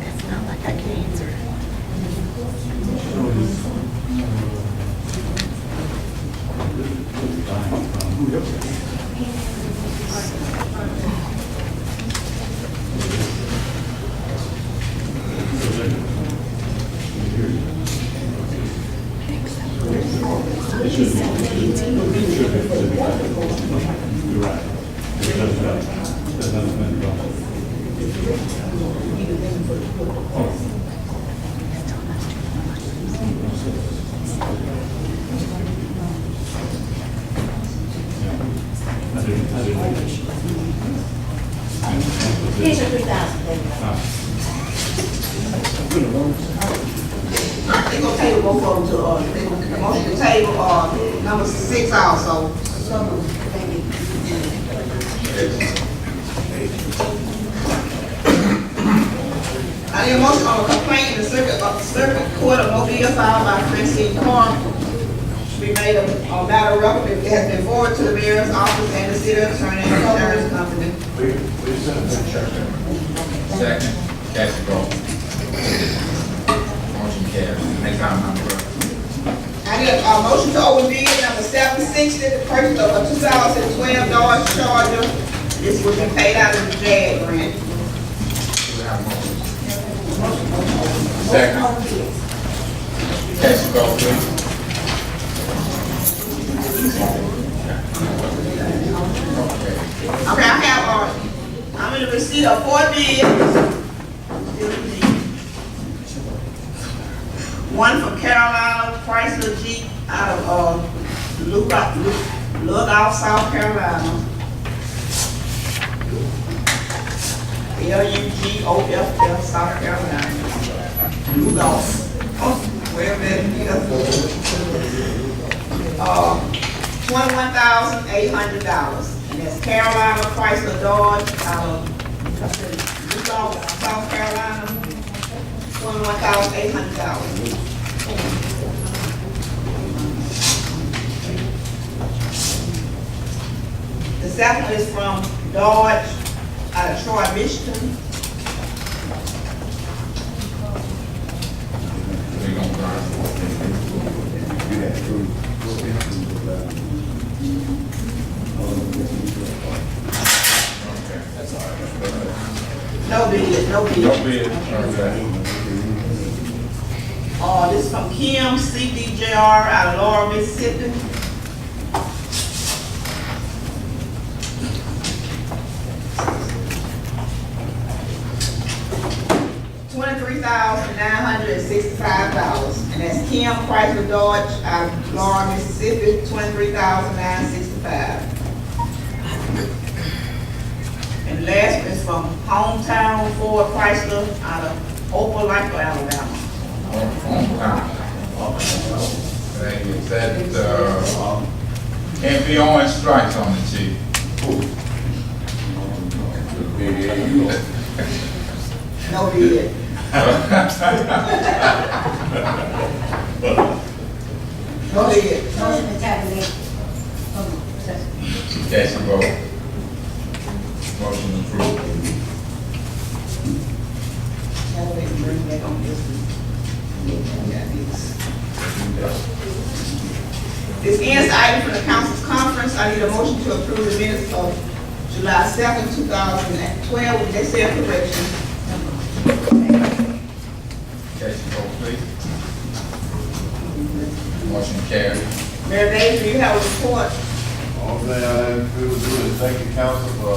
It's not like I can answer it. You're right. There's nothing been done. Here's your 3,000. They're gonna table both of them to, they're gonna motion to table, number 6 also. I need a motion on a complaint in the circuit court of Mobile filed by Francine Carr. Should be made a matter of record. It has been forwarded to the mayor's office and the city attorney and insurance company. Second, cast your vote. Motion carries. Next item, Madam Clerk. I need a motion to open bid number 760, the purchase of a 2012 Dodge Charger. This will be paid out of the JAG grant. Do we have a motion? Second. Cast your vote, please. Okay, I'm in the receipt of 4 bids. One from Carolina, Chrysler Jeep out of Lookout, South Carolina. LUGOFF, South Carolina. Lookout. Wherever that is. $21,800. And that's Carolina, Chrysler Dodge out of Lookout, South Carolina. $21,800. The second one is from Dodge out of Troy, Michigan. We're gonna drive. Okay, that's all right. No bid, no bid. No bid. Okay. This is from Kim CDJR out of Laurel, Mississippi. $23,965, and that's Kim Chrysler Dodge out of Laurel, Mississippi. $23,965. And the last one is from Hometown Ford Chrysler out of Opelika, Alabama. Is that, NPO and strikes on the chief? No bid. Go ahead. Motion to tabulate. Cast your vote. Motion approved. Bring back on this. This ends the item from the council's conference. I need a motion to approve the minutes of July 2nd, 2012 with necessary correction. Cast your vote, please. Motion carried. Mayor Davis, do you have a report? All thing I have to do is thank the council for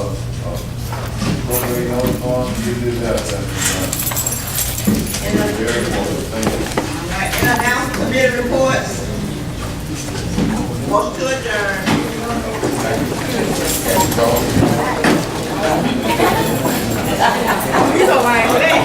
appropriating those funds, give this out. Very important, thank you. All right, and announce committee reports. Motion to adjourn. Cast your vote. You know why I'm there.